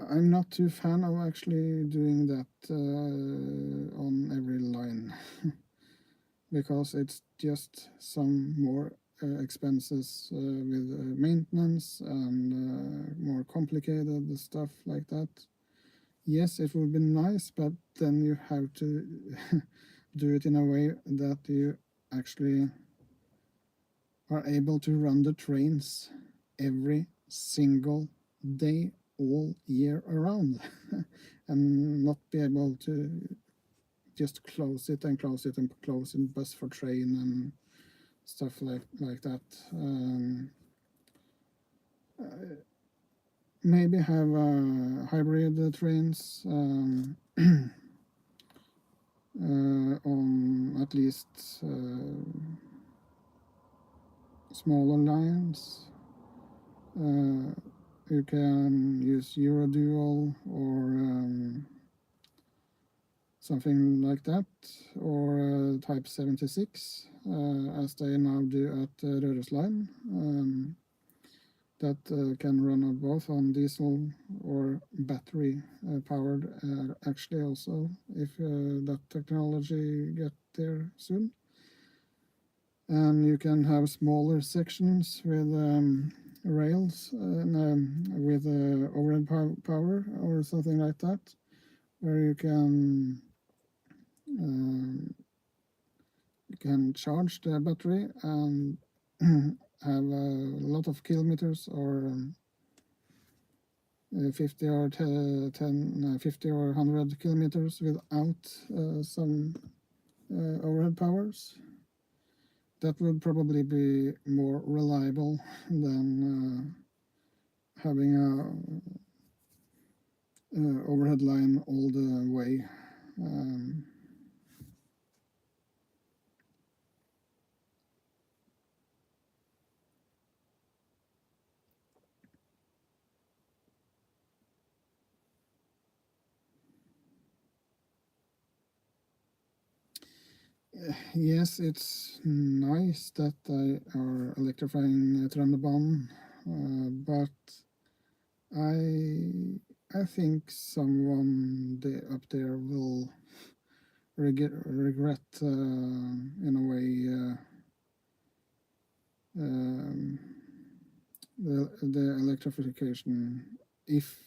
I'm not too fan of actually doing that on every line because it's just some more expenses with maintenance and more complicated stuff like that. Yes, it would be nice, but then you have to do it in a way that you actually are able to run the trains every single day all year around and not be able to just close it and close it and close in bus for train and stuff like that. Maybe have hybrid trains on at least smaller lines. You can use Eurodual or something like that, or Type 76, as they now do at Rørosline. That can run both on diesel or battery powered, actually also, if that technology get there soon. And you can have smaller sections with rails with overhead power or something like that, where you can you can charge the battery and have a lot of kilometers or 50 or 50 or 100 kilometers without some overhead powers. That would probably be more reliable than having a overhead line all the way. Yes, it's nice that they are electrifying Trøndebanen, but I think someone up there will regret in a way the electrification if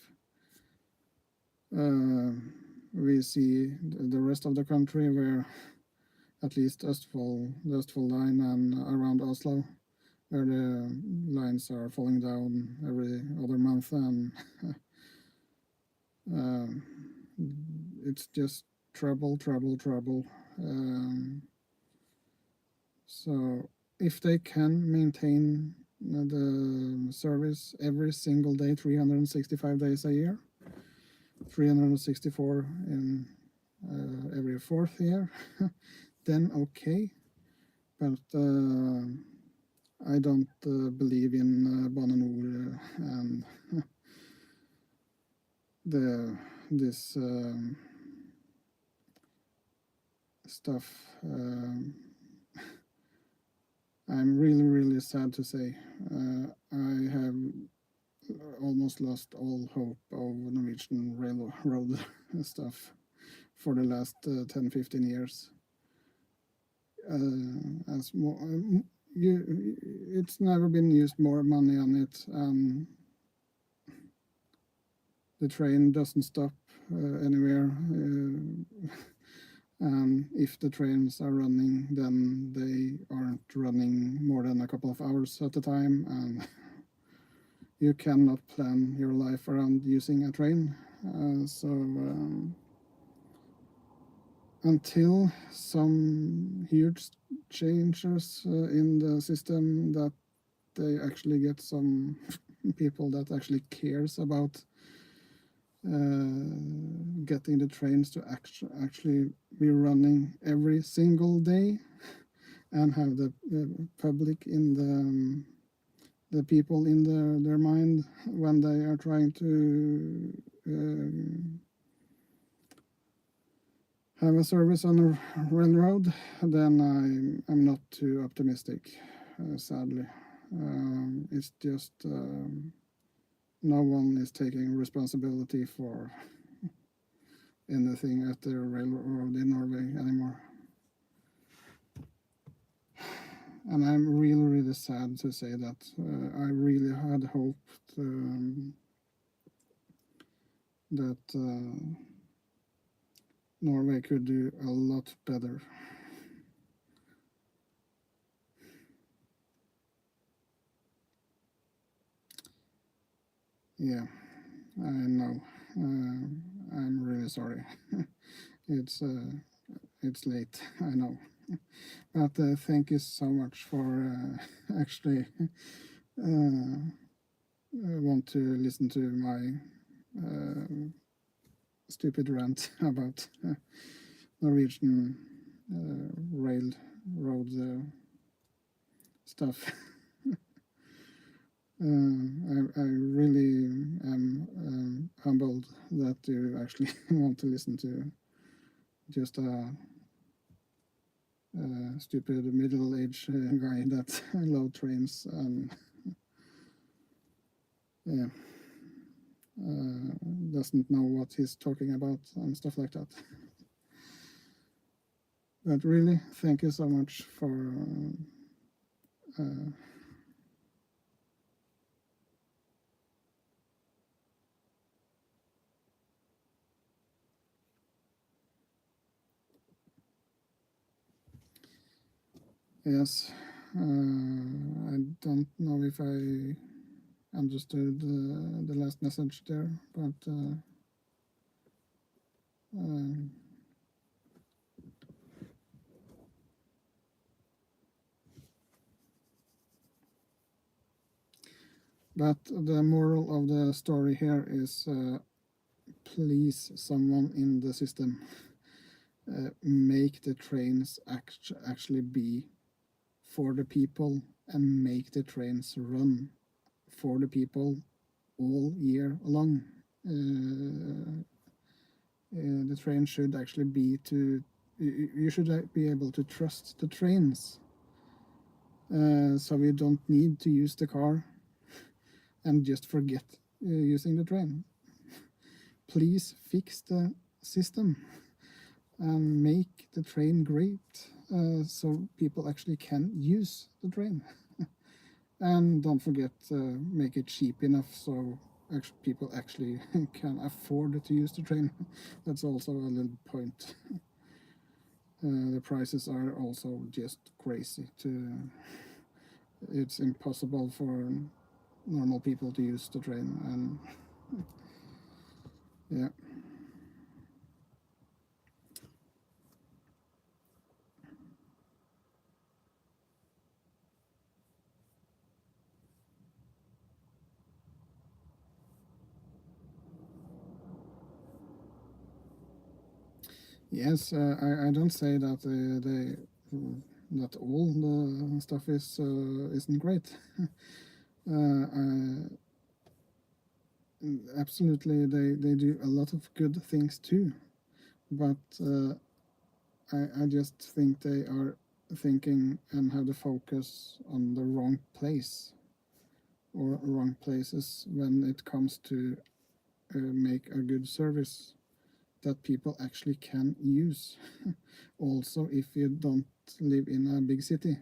we see the rest of the country where at least the Østfold line and around Oslo, where the lines are falling down every other month, and it's just trouble. So if they can maintain the service every single day, 365 days a year, 364 in every fourth year, then okay. But I don't believe in Bane NOR and this stuff. I'm really sad to say. I have almost lost all hope of Norwegian railroad stuff for the last 10-15 years. It's never been used more money on it, and the train doesn't stop anywhere. And if the trains are running, then they aren't running more than a couple of hours at a time, and you cannot plan your life around using a train. Until some huge changes in the system, that they actually get some people that actually cares about getting the trains to actually be running every single day, and have the public in the people in their mind when they are trying to have a service on a railroad, then I'm not too optimistic, sadly. It's just no one is taking responsibility for anything at the railroad in Norway anymore. And I'm really sad to say that. I really had hoped that Norway could do a lot better. Yeah, I know. I'm really sorry. It's late, I know. But thank you so much for actually want to listen to my stupid rant about Norwegian railroad stuff. I really am humbled that you actually want to listen to just a stupid middle-aged guy that loves trains and doesn't know what he's talking about and stuff like that. But really, thank you so much for Yes, I don't know if I understood the last message there, but the moral of the story here is please someone in the system make the trains actually be for the people and make the trains run for the people all year long. The train should actually be you should be able to trust the trains. So we don't need to use the car and just forget using the train. Please fix the system and make the train great so people actually can use the train. And don't forget make it cheap enough so people actually can afford to use the train. That's also a little point. The prices are also just crazy. It's impossible for normal people to use the train, and yeah. Yes, I don't say that that all the stuff isn't great. Absolutely, they do a lot of good things too, but I just think they are thinking and have the focus on the wrong place or wrong places when it comes to make a good service that people actually can use. Also, if you don't live in a big city,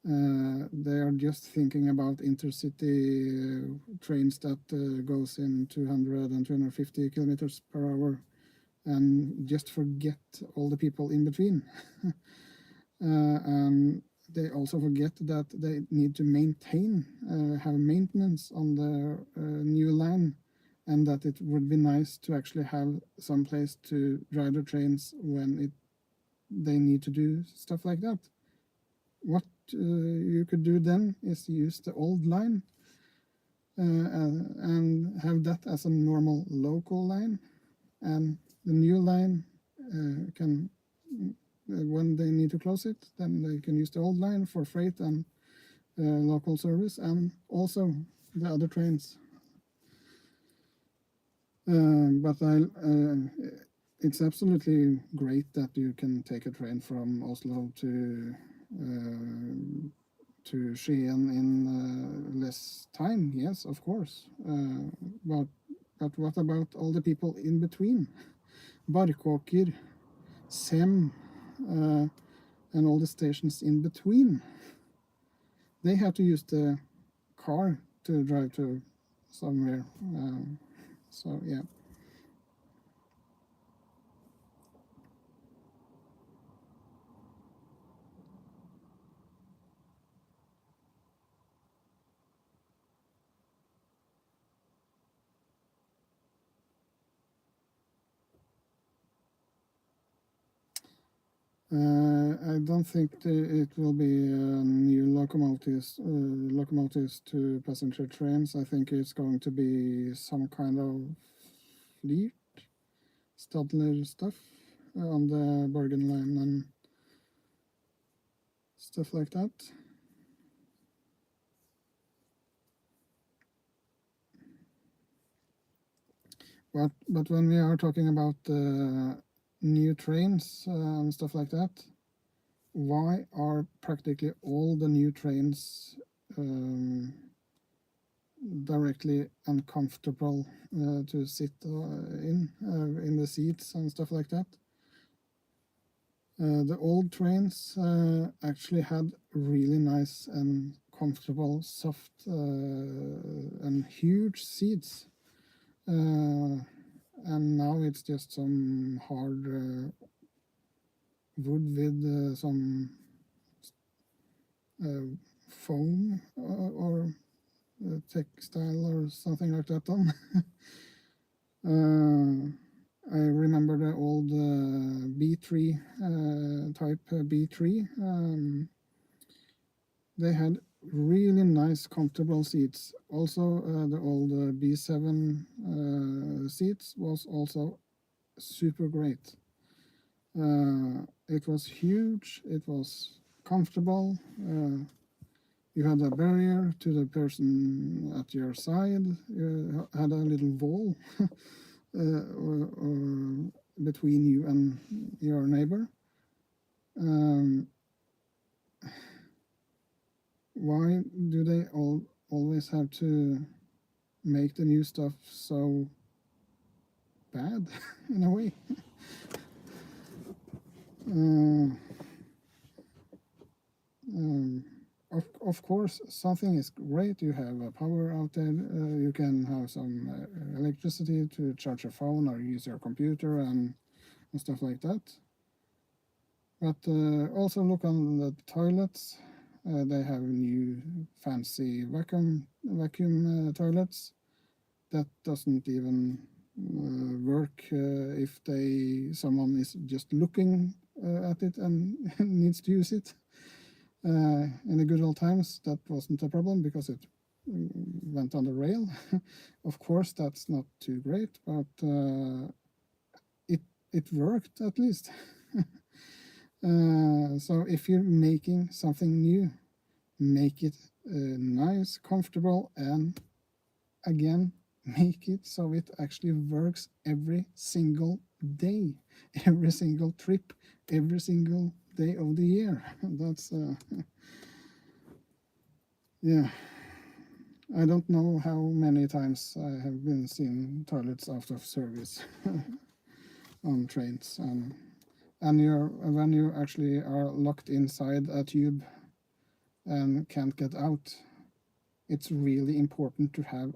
they are just thinking about intercity trains that goes in 200 and 250 kilometers per hour, and just forget all the people in between. And they also forget that they need to maintain, have maintenance on the new line, and that it would be nice to actually have some place to drive the trains when they need to do stuff like that. What you could do then is use the old line and have that as a normal local line, and the new line can when they need to close it, then they can use the old line for freight and local service, and also the other trains. But it's absolutely great that you can take a train from Oslo to Skien in less time. Yes, of course. But what about all the people in between? Barkåker, Sem, and all the stations in between. They have to use the car to drive to somewhere. So yeah. I don't think it will be new locomotives to passenger trains. I think it's going to be some kind of fleet, Stadler stuff on the Bergen line and stuff like that. But when we are talking about new trains and stuff like that, why are practically all the new trains directly uncomfortable to sit in the seats and stuff like that? The old trains actually had really nice and comfortable, soft and huge seats. And now it's just some hard wood with some foam or textile or something like that on. I remember the old B3 type B3. They had really nice, comfortable seats. Also, the old B7 seats was also super great. It was huge. It was comfortable. You had a barrier to the person at your side. You had a little wall or between you and your neighbor. Why do they always have to make the new stuff so bad in a way? Of course, something is great. You have power out there. You can have some electricity to charge your phone or use your computer and stuff like that. But also look on the toilets. They have new fancy vacuum toilets that doesn't even work if someone is just looking at it and needs to use it. In the good old times, that wasn't a problem because it went on the rail. Of course, that's not too great, but it worked at least. So if you're making something new, make it nice, comfortable, and again, make it so it actually works every single day, every single trip, every single day of the year. That's yeah. I don't know how many times I have been seen toilets out of service on trains, and when you actually are locked inside a tube and can't get out, it's really important to have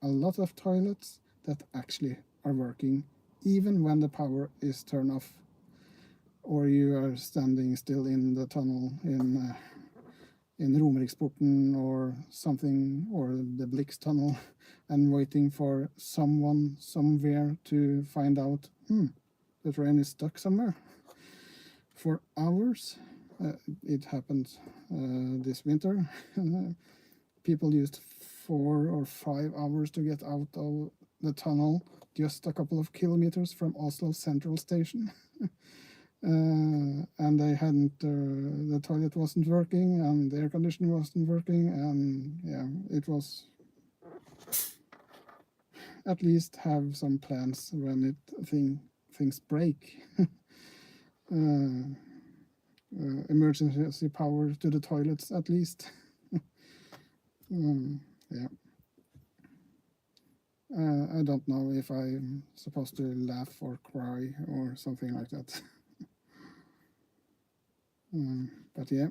a lot of toilets that actually are working even when the power is turned off or you are standing still in the tunnel in Romeriksporten or something, or the Blix tunnel, and waiting for someone somewhere to find out the train is stuck somewhere for hours. It happened this winter. People used 4 or 5 hours to get out of the tunnel just a couple of kilometers from Oslo Central Station. And they hadn't, the toilet wasn't working and the air conditioner wasn't working, and yeah, it was at least have some plans when things break. Emergency power to the toilets at least. Yeah. I don't know if I'm supposed to laugh or cry or something like that. But yeah.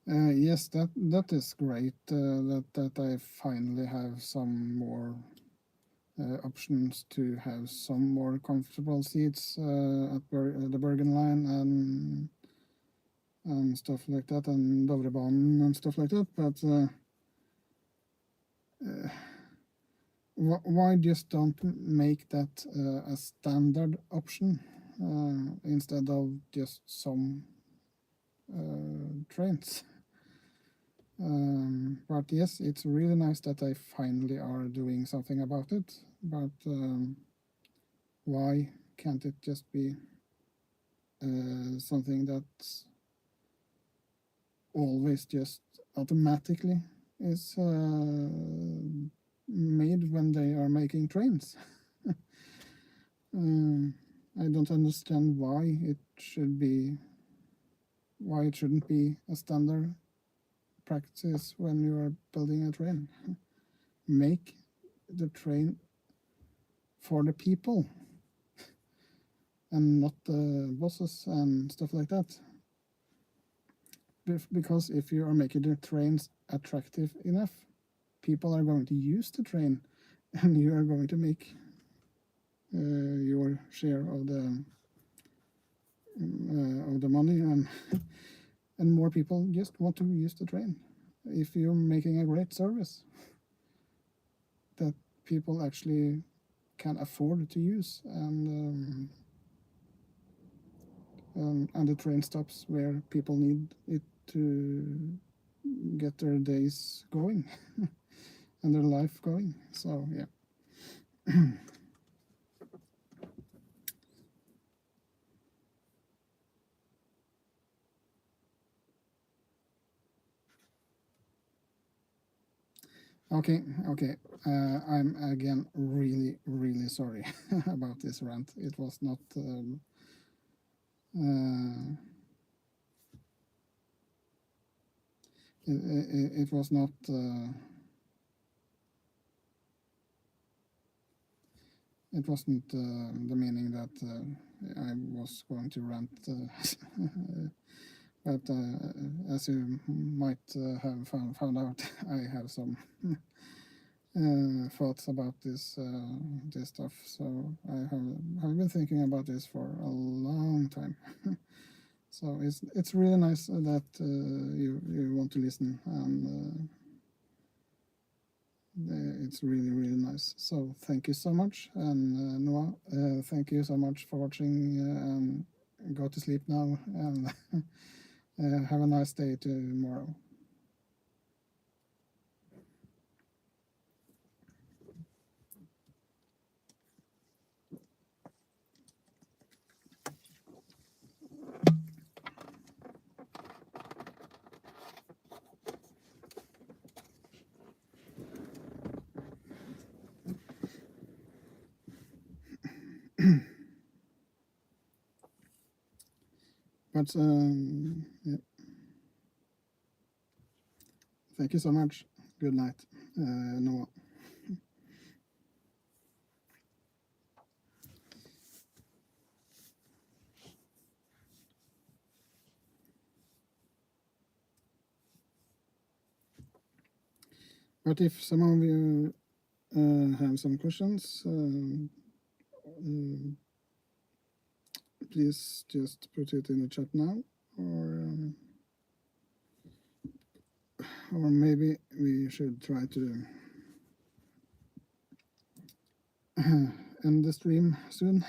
Yes, that is great. That I finally have some more options to have some more comfortable seats at the Bergen line and stuff like that, and Dovrebanen and stuff like that. But why just don't make that a standard option instead of just some trains? But yes, it's really nice that they finally are doing something about it. But why can't it just be something that's always just automatically is made when they are making trains? I don't understand why it shouldn't be a standard practice when you are building a train. Make the train for the people and not the buses and stuff like that. Because if you are making the trains attractive enough, people are going to use the train, and you are going to make your share of the money, and more people just want to use the train. If you're making a great service that people actually can afford to use, and the train stops where people need it to get their days going and their life going. So yeah. Okay. I'm again really sorry about this rant. It was not it was not it wasn't the meaning that I was going to rant, but as you might have found out, I have some thoughts about this stuff. So I have been thinking about this for a long time. So it's really nice that you want to listen, and it's really nice. So thank you so much, and Noah, thank you so much for watching, and go to sleep now, and have a nice day tomorrow. But yeah. Thank you so much. Good night, Noah. But if some of you have some questions, please just put it in the chat now, or maybe we should try to end the stream soon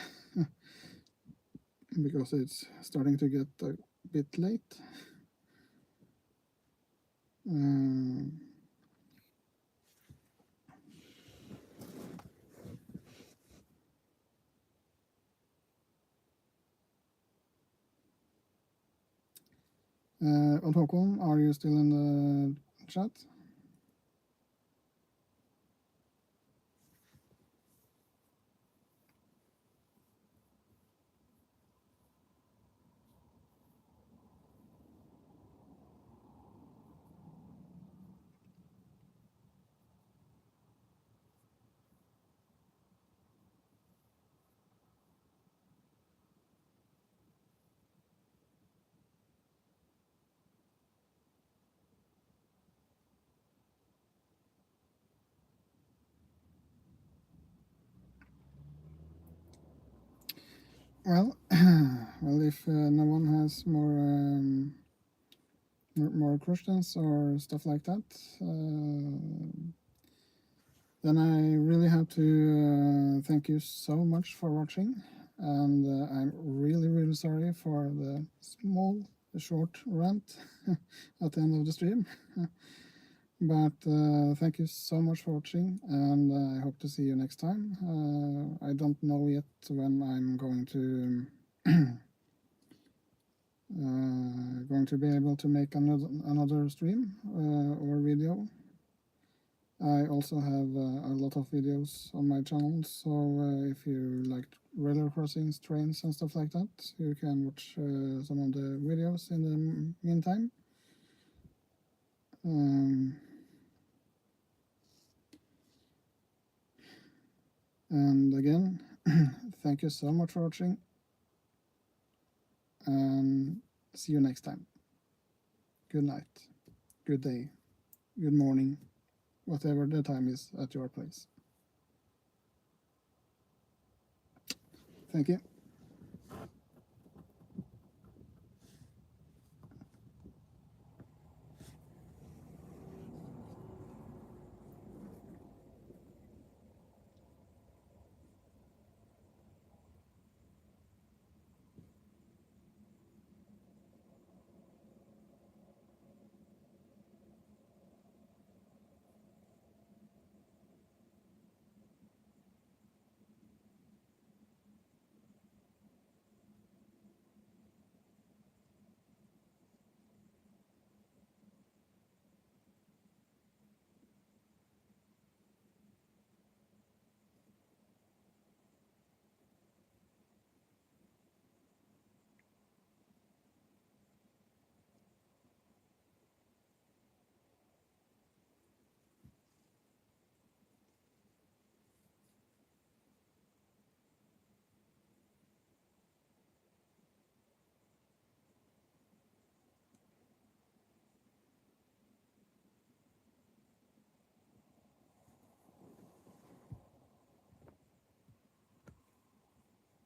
because it's starting to get a bit late. Odd Håkon, are you still in the chat? Well, if no one has more questions or stuff like that, then I really have to thank you so much for watching, and I'm really sorry for the short rant at the end of the stream. But thank you so much for watching, and I hope to see you next time. I don't know yet when I'm going to be able to make another stream or video. I also have a lot of videos on my channel, so if you like railway crossings, trains and stuff like that, you can watch some of the videos in the meantime. And again, thank you so much for watching, and see you next time. Good night, good day, good morning, whatever the time is at your place. Thank you.